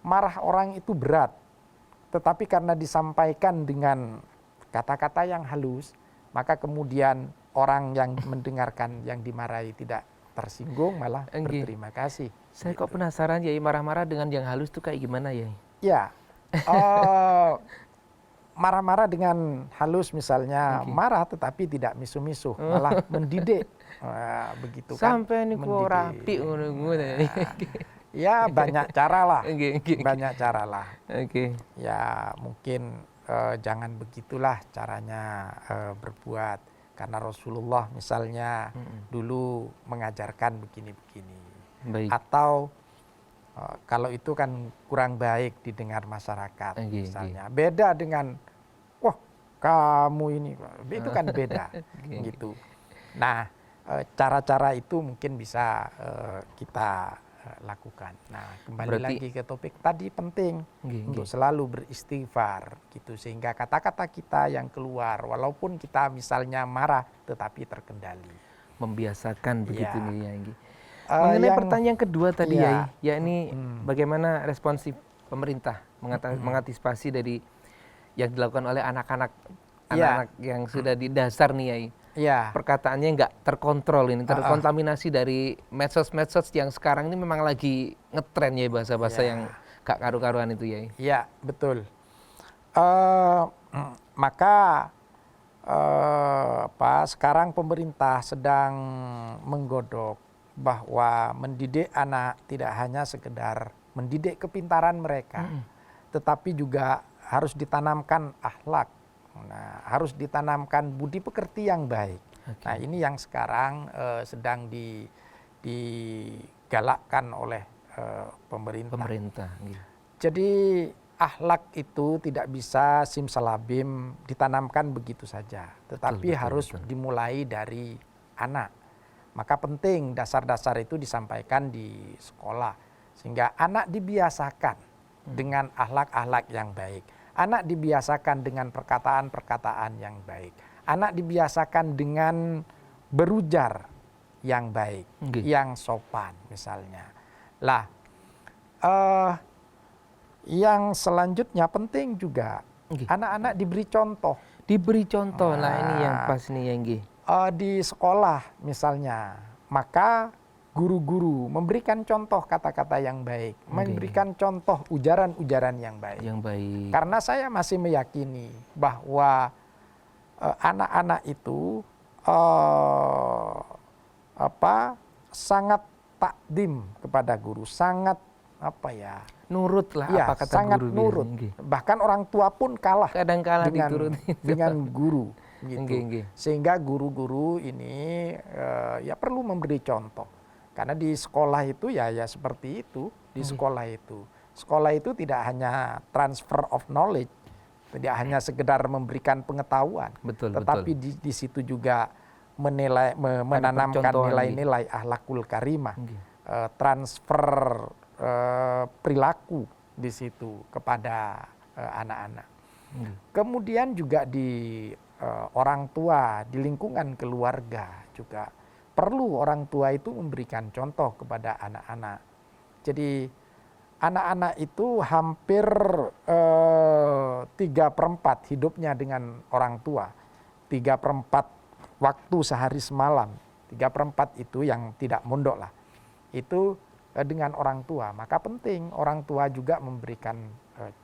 Marah orang itu berat, tetapi karena disampaikan dengan kata-kata yang halus, maka kemudian orang yang mendengarkan yang dimarahi tidak tersinggung, malah berterima kasih. Saya kok penasaran ya, marah-marah dengan yang halus itu kayak gimana ya? Ya, marah-marah dengan halus misalnya, marah tetapi tidak misuh-misuh, malah mendidik, begitu kan? Sampai ini kok rapi ngono-ngono. Ya banyak cara lah, banyak cara lah. Ya mungkin jangan begitulah caranya berbuat, karena Rasulullah misalnya dulu mengajarkan begini-begini. Atau kalau itu kan kurang baik didengar masyarakat misalnya. Beda dengan, wah kamu ini, itu kan beda gitu. Nah cara-cara itu mungkin bisa kita lakukan. Nah kembali lagi ke topik tadi, penting untuk selalu beristighfar gitu, sehingga kata-kata kita yang keluar walaupun kita misalnya marah tetapi terkendali. Membiasakan begitu nih ya Inggi. Mengenai pertanyaan kedua tadi ya, yakni bagaimana responsif pemerintah mengantisipasi dari yang dilakukan oleh anak-anak yang sudah di dasar nih ya. Perkataannya nggak terkontrol ini, terkontaminasi dari medsos-medsos yang sekarang ini memang lagi ngetren ya, bahasa-bahasa yang gak karu-karuan itu ya. Iya, betul. Maka sekarang pemerintah sedang menggodok bahwa mendidik anak tidak hanya sekedar mendidik kepintaran mereka, tetapi juga harus ditanamkan akhlak. Nah, harus ditanamkan budi pekerti yang baik. Nah, ini yang sekarang sedang digalakkan oleh pemerintah. Jadi akhlak itu tidak bisa simsalabim ditanamkan begitu saja, tetapi harus dimulai dari anak. Maka penting dasar-dasar itu disampaikan di sekolah, sehingga anak dibiasakan dengan akhlak-akhlak yang baik. Anak dibiasakan dengan perkataan-perkataan yang baik. Anak dibiasakan dengan berujar yang baik, yang sopan misalnya. Lah, yang selanjutnya penting juga anak-anak diberi contoh. Diberi contoh, nah ini yang pas nih ya Inggi. Di sekolah misalnya, maka guru-guru memberikan contoh kata-kata yang baik, memberikan contoh ujaran-ujaran yang baik. Karena saya masih meyakini bahwa anak-anak itu sangat takdim kepada guru, sangat nurut lah apa kata sangat guru. Nurut. Bahkan orang tua pun kalah kadang-kala dengan guru. Gitu. Sehingga guru-guru ini ya perlu memberi contoh. Karena di sekolah itu ya seperti itu. Di sekolah itu tidak hanya transfer of knowledge, tidak hanya sekedar memberikan pengetahuan, tetapi di situ juga menanamkan percontohan nilai-nilai akhlakul karimah, transfer perilaku di situ kepada anak-anak. Kemudian juga di orang tua, di lingkungan keluarga juga perlu orang tua itu memberikan contoh kepada anak-anak. Jadi anak-anak itu hampir 3/4 hidupnya dengan orang tua. 3/4 waktu sehari semalam, 3/4 itu yang tidak mondok lah, itu dengan orang tua. Maka penting orang tua juga memberikan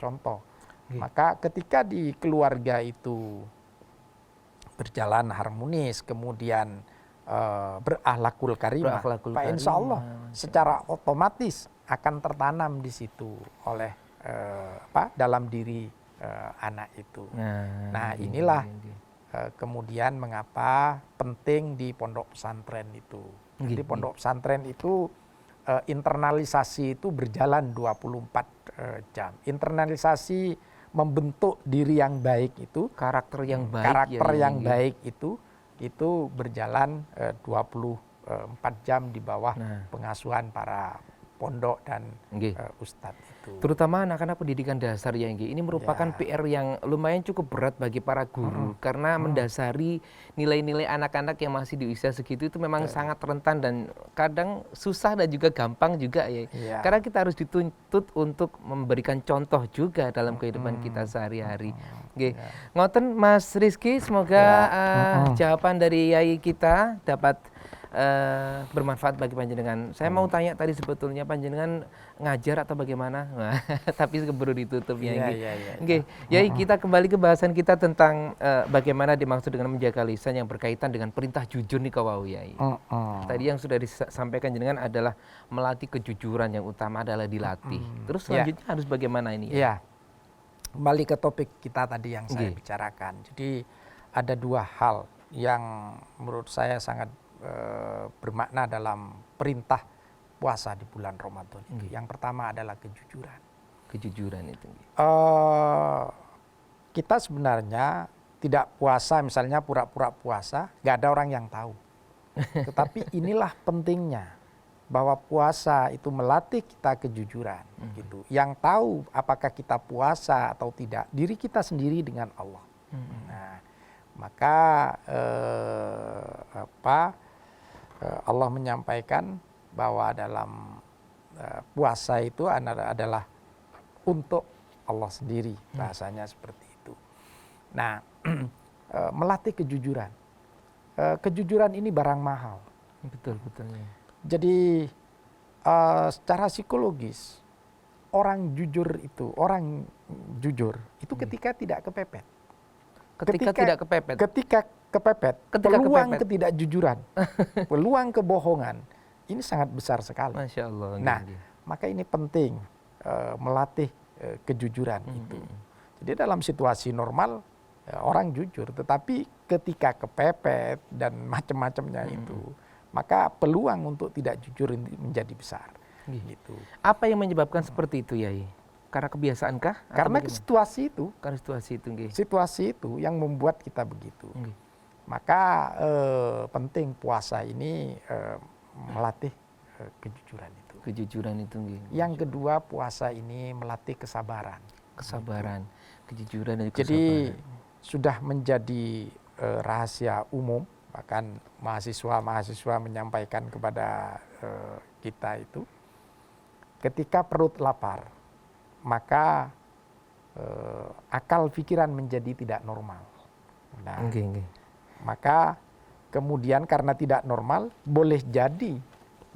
contoh. Maka ketika di keluarga itu berjalan harmonis, kemudian berakhlakul karimah, Pak, insya Allah secara otomatis akan tertanam di situ oleh dalam diri anak itu. Nah inilah kemudian mengapa penting di pondok pesantren itu. Di pondok pesantren itu internalisasi itu berjalan 24 jam. Internalisasi membentuk diri yang baik itu, karakter yang baik, baik itu berjalan 24 jam di bawah pengasuhan para pondok dan ustadz itu. Terutama anak-anak pendidikan dasar ya, ini merupakan PR yang lumayan cukup berat bagi para guru karena mendasari nilai-nilai anak-anak yang masih di usia segitu itu memang sangat rentan dan kadang susah dan juga gampang juga ya. Karena kita harus dituntut untuk memberikan contoh juga dalam kehidupan kita sehari-hari. Ngoten Mas Rizky, semoga jawaban dari Yai kita dapat bermanfaat bagi panjenengan. Saya mau tanya tadi sebetulnya panjenengan ngajar atau bagaimana? Tapi keburu ditutup ya. Yai, kita kembali ke bahasan kita tentang bagaimana dimaksud dengan menjaga lisan yang berkaitan dengan perintah jujur nih kawau Yai. Tadi yang sudah disampaikan jenengan adalah melatih kejujuran, yang utama adalah dilatih. Terus selanjutnya harus bagaimana ini? Kembali ke topik kita tadi yang saya bicarakan. Jadi ada dua hal yang menurut saya sangat bermakna dalam perintah puasa di bulan Ramadan itu. Yang pertama adalah kejujuran. Kejujuran itu. Kita sebenarnya tidak puasa, misalnya pura-pura puasa, nggak ada orang yang tahu. Tetapi inilah pentingnya bahwa puasa itu melatih kita kejujuran. Gitu. Yang tahu apakah kita puasa atau tidak diri kita sendiri dengan Allah. Nah, maka Allah menyampaikan bahwa dalam puasa itu adalah untuk Allah sendiri, bahasanya seperti itu. Nah, melatih kejujuran. Kejujuran ini barang mahal. Betul. Jadi secara psikologis orang jujur itu ketika tidak kepepet. Ketika kepepet, peluang ketidakjujuran, peluang kebohongan, ini sangat besar sekali. Masya Allah. Nah, maka ini penting melatih kejujuran itu. Jadi dalam situasi normal orang jujur, tetapi ketika kepepet dan macam-macamnya itu, maka peluang untuk tidak jujur menjadi besar. Gitu. Apa yang menyebabkan seperti itu, Yai? Karena kebiasaankah? Karena situasi itu. Karena situasi itu. Situasi itu yang membuat kita begitu. Maka penting puasa ini melatih kejujuran itu. Kejujuran itu. Yang kedua, puasa ini melatih kesabaran. Kesabaran, kejujuran dan kesabaran. Jadi sudah menjadi rahasia umum, bahkan mahasiswa menyampaikan kepada kita itu, ketika perut lapar, maka akal pikiran menjadi tidak normal. Nah, maka kemudian karena tidak normal, boleh jadi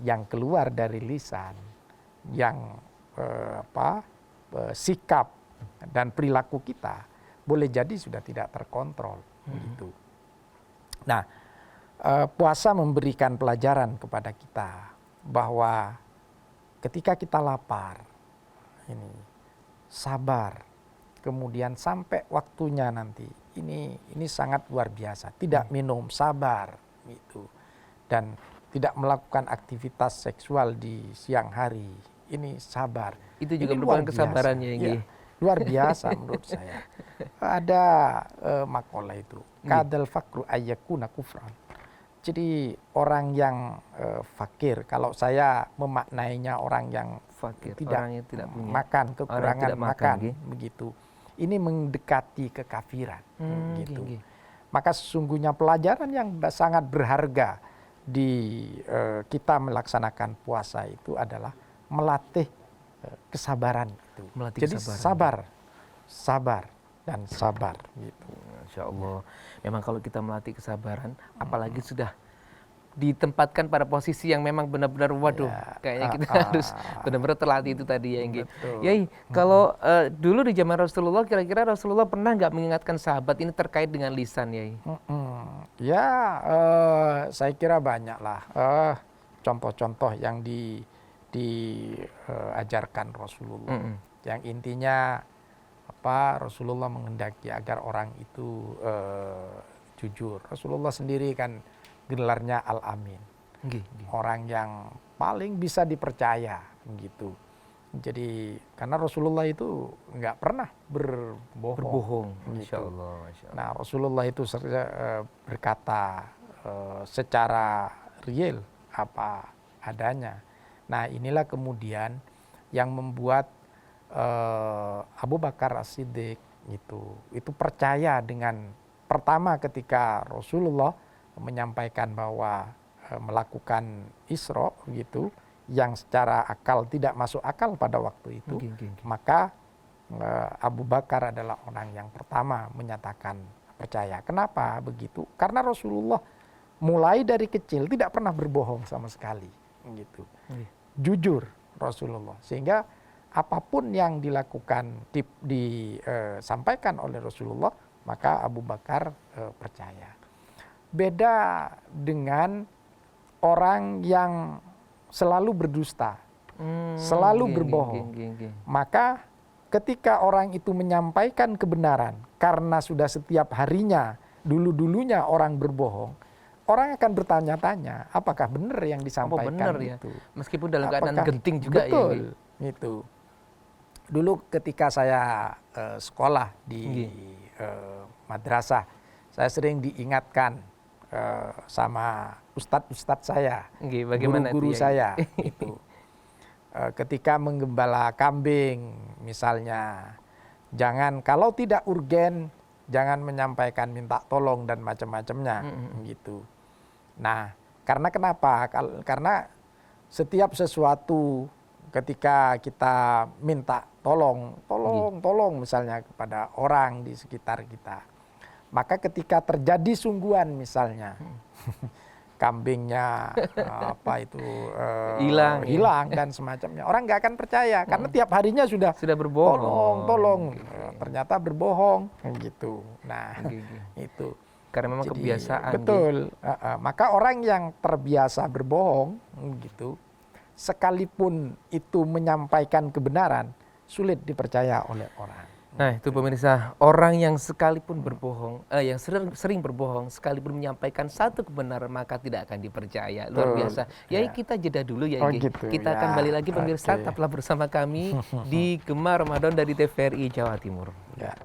yang keluar dari lisan, yang sikap dan perilaku kita boleh jadi sudah tidak terkontrol. Gitu. Nah, puasa memberikan pelajaran kepada kita bahwa ketika kita lapar, ini sabar, kemudian sampai waktunya nanti, ini sangat luar biasa. Tidak minum, sabar, gitu, dan tidak melakukan aktivitas seksual di siang hari, ini sabar. Itu juga merupakan kesabarannya ini. Ya, luar biasa menurut saya. Ada makalah itu, kadal fakru ayyakuna kufran. Jadi orang yang fakir, kalau saya memaknainya orang yang Fakir, tidak orang yang tidak punya. makan, kekurangan tidak makan, nggih. begitu. Ini mendekati kekafiran, gitu. Nggih. Maka sesungguhnya pelajaran yang sangat berharga di kita melaksanakan puasa itu adalah melatih kesabaran itu. Melatih Jadi kesabaran. sabar dan sabar gitu. Masya Allah. Memang kalau kita melatih kesabaran, apalagi sudah ditempatkan pada posisi yang memang benar-benar waduh, kayaknya kita harus benar-benar terlatih itu tadi ya, Nggih. Yai, kalau dulu di zaman Rasulullah, kira-kira Rasulullah pernah nggak mengingatkan sahabat ini terkait dengan lisan, Yai? Ya, saya kira banyak lah contoh-contoh yang diajarkan Rasulullah. Yang intinya Rasulullah menghendaki agar orang itu jujur. Rasulullah sendiri kan gelarnya Al-Amin, orang yang paling bisa dipercaya gitu. Jadi karena Rasulullah itu nggak pernah berbohong. Masya Allah, Masya Allah. Nah, Rasulullah itu berkata secara real apa adanya. Nah, inilah kemudian yang membuat Abu Bakar As-Siddiq itu percaya dengan pertama ketika Rasulullah menyampaikan bahwa melakukan Isra gitu yang secara akal tidak masuk akal pada waktu itu, maka Abu Bakar adalah orang yang pertama menyatakan percaya. Kenapa begitu? Karena Rasulullah mulai dari kecil tidak pernah berbohong sama sekali gitu. Jujur Rasulullah, sehingga apapun yang dilakukan disampaikan oleh Rasulullah, maka Abu Bakar percaya. Beda dengan orang yang selalu berdusta, selalu berbohong. Maka ketika orang itu menyampaikan kebenaran, karena sudah setiap harinya, dulu-dulunya orang berbohong, orang akan bertanya-tanya, apakah benar yang disampaikan itu? Ya? Meskipun dalam keadaan genting juga. Betul, ya. Itu. Dulu ketika saya sekolah di madrasah, saya sering diingatkan sama ustadz saya, guru-guru saya itu. Ketika menggembala kambing misalnya, jangan, kalau tidak urgen jangan menyampaikan minta tolong dan macam-macamnya gitu. Nah, karena kenapa? Karena setiap sesuatu ketika kita minta tolong misalnya kepada orang di sekitar kita, maka ketika terjadi sungguhan misalnya kambingnya hilang dan semacamnya, orang nggak akan percaya karena tiap harinya sudah berbohong, tolong ternyata berbohong gitu. Nah, itu karena memang kebiasaan. Betul. Maka orang yang terbiasa berbohong gitu, sekalipun itu menyampaikan kebenaran, sulit dipercaya oleh orang. Nah, itu pemirsa, orang yang sekalipun berbohong, yang sering berbohong, sekalipun menyampaikan satu kebenaran, maka tidak akan dipercaya. Luar biasa. Ya, kita jeda dulu ya. Gitu, kita akan balik lagi pemirsa, tetaplah bersama kami di Gemar Ramadan dari TVRI Jawa Timur. Ya.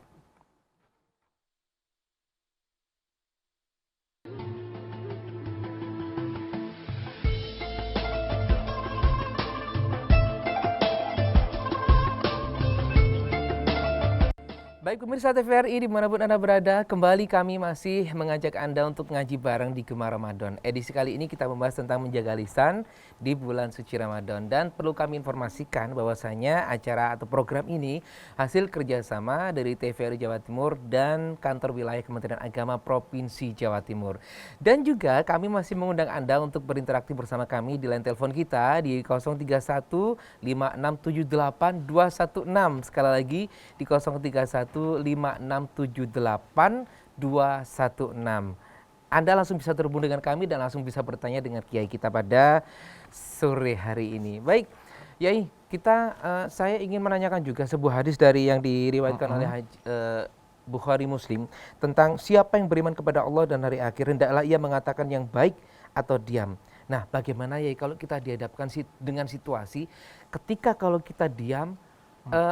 Baik pemirsa TVRI dimanapun Anda berada, kembali kami masih mengajak Anda untuk ngaji bareng di Gemar Ramadan. Edisi kali ini kita membahas tentang menjaga lisan di bulan suci Ramadan. Dan perlu kami informasikan bahwasanya acara atau program ini hasil kerjasama dari TVRI Jawa Timur dan Kantor Wilayah Kementerian Agama Provinsi Jawa Timur. Dan juga kami masih mengundang Anda untuk berinteraksi bersama kami di line telepon kita di 031 5678 216. Sekali lagi di 031 5678 216. Anda langsung bisa terhubung dengan kami dan langsung bisa bertanya dengan Kiai kita pada sore hari ini. Baik, Yai, saya ingin menanyakan juga sebuah hadis dari yang diriwayatkan oleh Bukhari Muslim tentang siapa yang beriman kepada Allah dan hari akhir, hendaklah ia mengatakan yang baik atau diam. Nah, bagaimana Yai kalau kita dihadapkan dengan situasi ketika kalau kita diam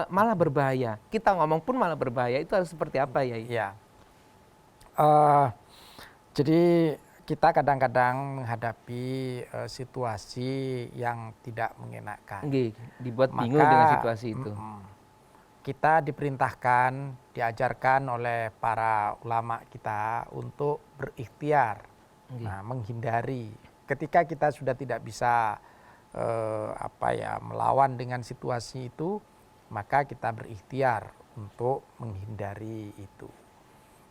malah berbahaya, kita ngomong pun malah berbahaya, itu harus seperti apa ya? Ya. Jadi kita kadang-kadang menghadapi situasi yang tidak mengenakan. Dibuat bingung dengan situasi itu. Kita diperintahkan, diajarkan oleh para ulama kita untuk berikhtiar, menghindari. Ketika kita sudah tidak bisa melawan dengan situasi itu, maka kita berikhtiar untuk menghindari itu.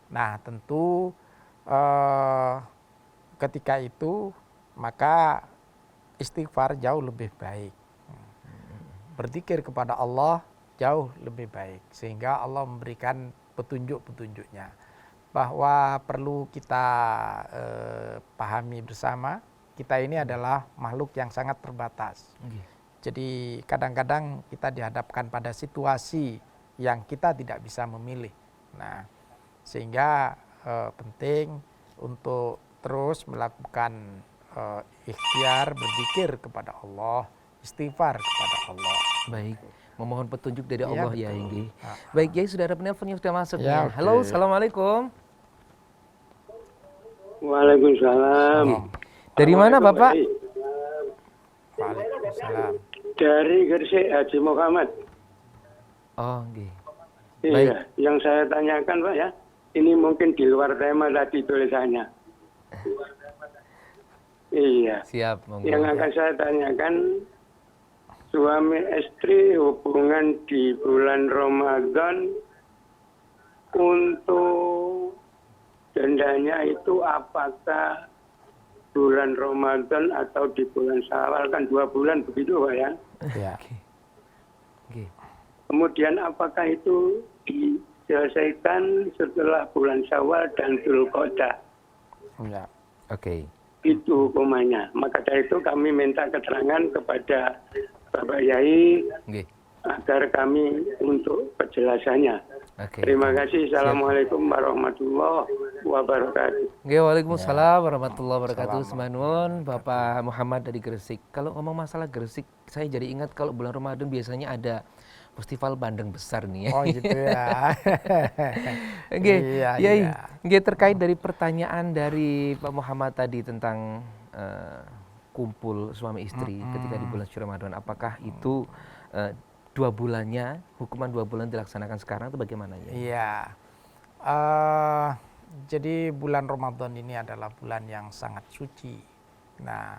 Nah, tentu ketika itu maka istighfar jauh lebih baik. Berzikir kepada Allah jauh lebih baik, sehingga Allah memberikan petunjuk-petunjuknya. Bahwa perlu kita pahami bersama, kita ini adalah makhluk yang sangat terbatas. Jadi kadang-kadang kita dihadapkan pada situasi yang kita tidak bisa memilih. Nah, sehingga penting untuk terus melakukan ikhtiar, berzikir kepada Allah, istighfar kepada Allah. Baik, memohon petunjuk dari Allah ya Yai. Ah. Baik Yai, sudah ada penelpon yang sudah masuk Ya, ya. oke. Halo, assalamualaikum. Waalaikumsalam. Dari mana Bapak? Waalaikumsalam. Dari Gresik, Haji Muhammad. Oh, nggih. Iya, yang saya tanyakan Pak ya, ini mungkin di luar tema tadi tulisannya. Iya. Siap, monggo. Yang akan saya tanyakan, suami istri hubungan di bulan Ramadan, untuk dendanya itu apakah bulan Ramadan atau di bulan Syawal, kan 2 bulan begitu Pak ya. Ya. Nggih. Kemudian apakah itu diselesaikan setelah bulan Syawal dan Dzulqa'dah? Ya. Oke. Itu hukumannya. Maka dari itu kami minta keterangan kepada Bapak Yai Nggih. agar kami untuk penjelasannya. Oke. Terima kasih. Assalamualaikum warahmatullahi wabarakatuh. Nggih, waalaikumsalam warahmatullahi wabarakatuh. Semanun Bapak Muhammad dari Gresik. Kalau ngomong masalah Gresik, saya jadi ingat kalau bulan Ramadan biasanya ada festival bandeng besar nih ya. Oh gitu ya. Nggih, Iya, Yai. iya. Nggih, terkait dari pertanyaan dari Pak Muhammad tadi tentang kumpul suami istri ketika di bulan suci Ramadan, apakah itu 2 bulannya, hukuman 2 bulan dilaksanakan sekarang atau bagaimana ya? Iya. Jadi bulan Ramadan ini adalah bulan yang sangat suci. Nah,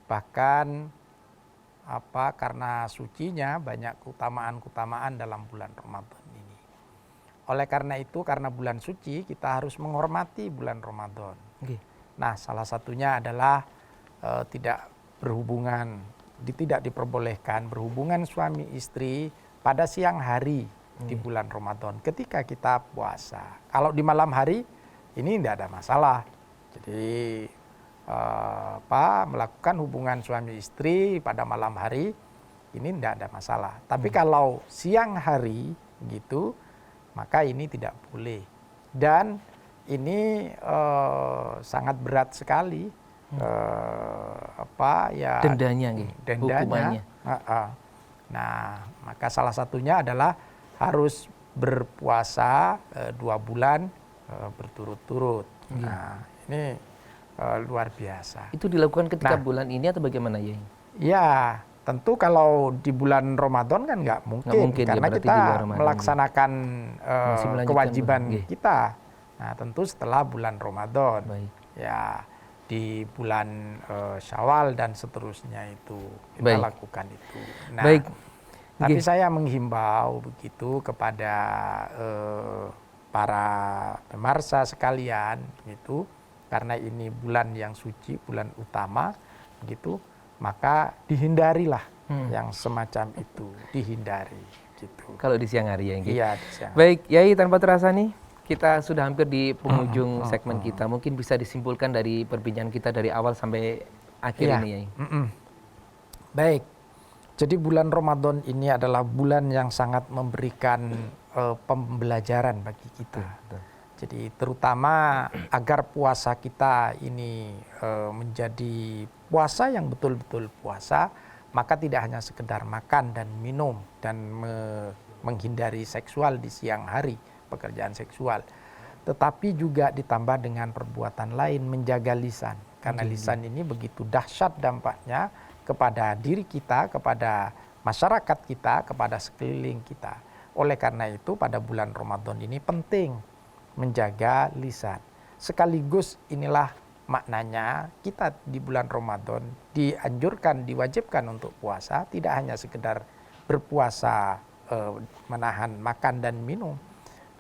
bahkan karena sucinya banyak keutamaan-keutamaan dalam bulan Ramadan ini. Oleh karena itu, karena bulan suci, kita harus menghormati bulan Ramadan. Nggih. Nah, salah satunya adalah tidak diperbolehkan berhubungan suami istri pada siang hari di bulan Ramadan ketika kita puasa. Kalau di malam hari ini tidak ada masalah. Jadi melakukan hubungan suami istri pada malam hari ini tidak ada masalah. Tapi kalau siang hari gitu, maka ini tidak boleh. Dan ini sangat berat sekali Dendanya nggih, hukumannya. Nah, maka salah satunya adalah harus berpuasa 2 bulan berturut-turut. Nah, ini luar biasa. Itu dilakukan ketika Nah. bulan ini atau bagaimana ya? Ya, tentu kalau di bulan Ramadan kan nggak mungkin ya, karena berarti kita di luar Ramadan, melaksanakan Masih melanjutkan kewajiban bulan, kita. Nah, tentu setelah bulan Ramadan. Baik. Ya, di bulan Syawal dan seterusnya itu kita Baik. lakukan itu. Nah, Baik. tapi Nggih. saya menghimbau begitu kepada para pemirsa sekalian gitu, karena ini bulan yang suci, bulan utama gitu, maka dihindarilah yang semacam itu, dihindari gitu. Kalau di siang hari ya nggih. Iya, di siang. Baik, Yai, tanpa terasa nih kita sudah hampir di penghujung segmen kita. Mungkin bisa disimpulkan dari perbincangan kita dari awal sampai akhir Iya. ini, Yai. Baik. Jadi bulan Ramadan ini adalah bulan yang sangat memberikan pembelajaran bagi kita. Jadi terutama agar puasa kita ini menjadi puasa yang betul-betul puasa, maka tidak hanya sekedar makan dan minum dan menghindari seksual di siang hari, pekerjaan seksual. tetapi juga ditambah dengan perbuatan lain, menjaga lisan. Karena lisan ini begitu dahsyat dampaknya kepada diri kita, kepada masyarakat kita, kepada sekeliling kita. Oleh karena itu pada bulan Ramadan ini penting menjaga lisan. Sekaligus inilah maknanya kita di bulan Ramadan dianjurkan, diwajibkan untuk puasa, tidak hanya sekedar berpuasa menahan makan dan minum,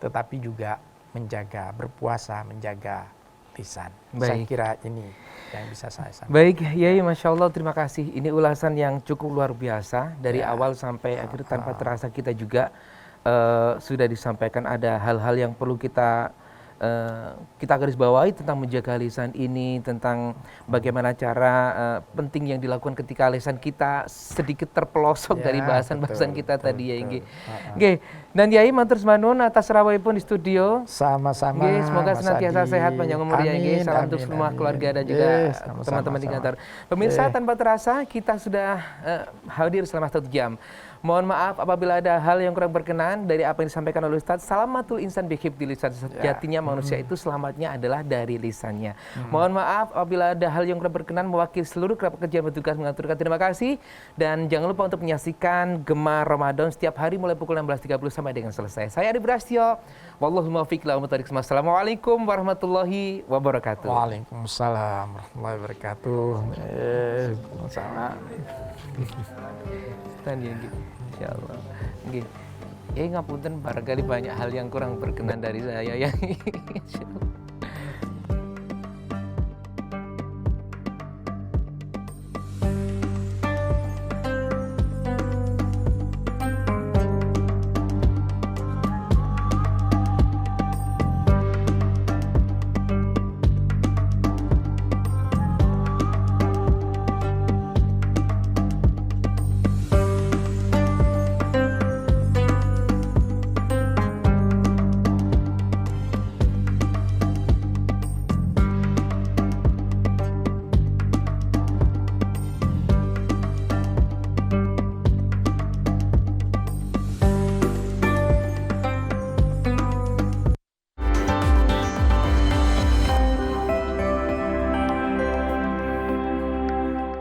tetapi juga menjaga berpuasa, menjaga lisan. Saya kira ini yang bisa saya sampaikan. Baik, Yai, Masya Allah, terima kasih. Ini ulasan yang cukup luar biasa. Dari awal sampai akhir tanpa terasa kita juga sudah disampaikan ada hal-hal yang perlu kita garis bawahi tentang menjaga lisan ini, tentang bagaimana cara penting yang dilakukan ketika lisan kita sedikit terpelosok dari bahasan-bahasan kita tadi ya. Oke, dan Yai matur manun atas rawuhipun di studio. Sama-sama. Semoga senantiasa sehat, panjang umur ya. Salam untuk semua keluarga dan juga teman-teman di kantor. Pemirsa, tanpa terasa kita sudah hadir selama 1 jam. Mohon maaf apabila ada hal yang kurang berkenan dari apa yang disampaikan oleh Ustadz. Salamatul insan bihifdzi lisan. Sejatinya manusia itu selamatnya adalah dari lisannya. Mohon maaf apabila ada hal yang kurang berkenan mewakili seluruh kerabat kerja yang bertugas mengaturkan terima kasih. Dan jangan lupa untuk menyaksikan Gemar Ramadan setiap hari mulai pukul 16.30 sampai dengan selesai. Saya Adi Prasetyo. Wallahu muwaffiq ila aqwamit thoriq. Assalamualaikum warahmatullahi wabarakatuh. Waalaikumsalam warahmatullahi wabarakatuh. Sama. Dan ya gitu, insyaallah. Nggih. Ya ngapunten barangkali banyak hal yang kurang berkenan dari saya ya. Insyaallah.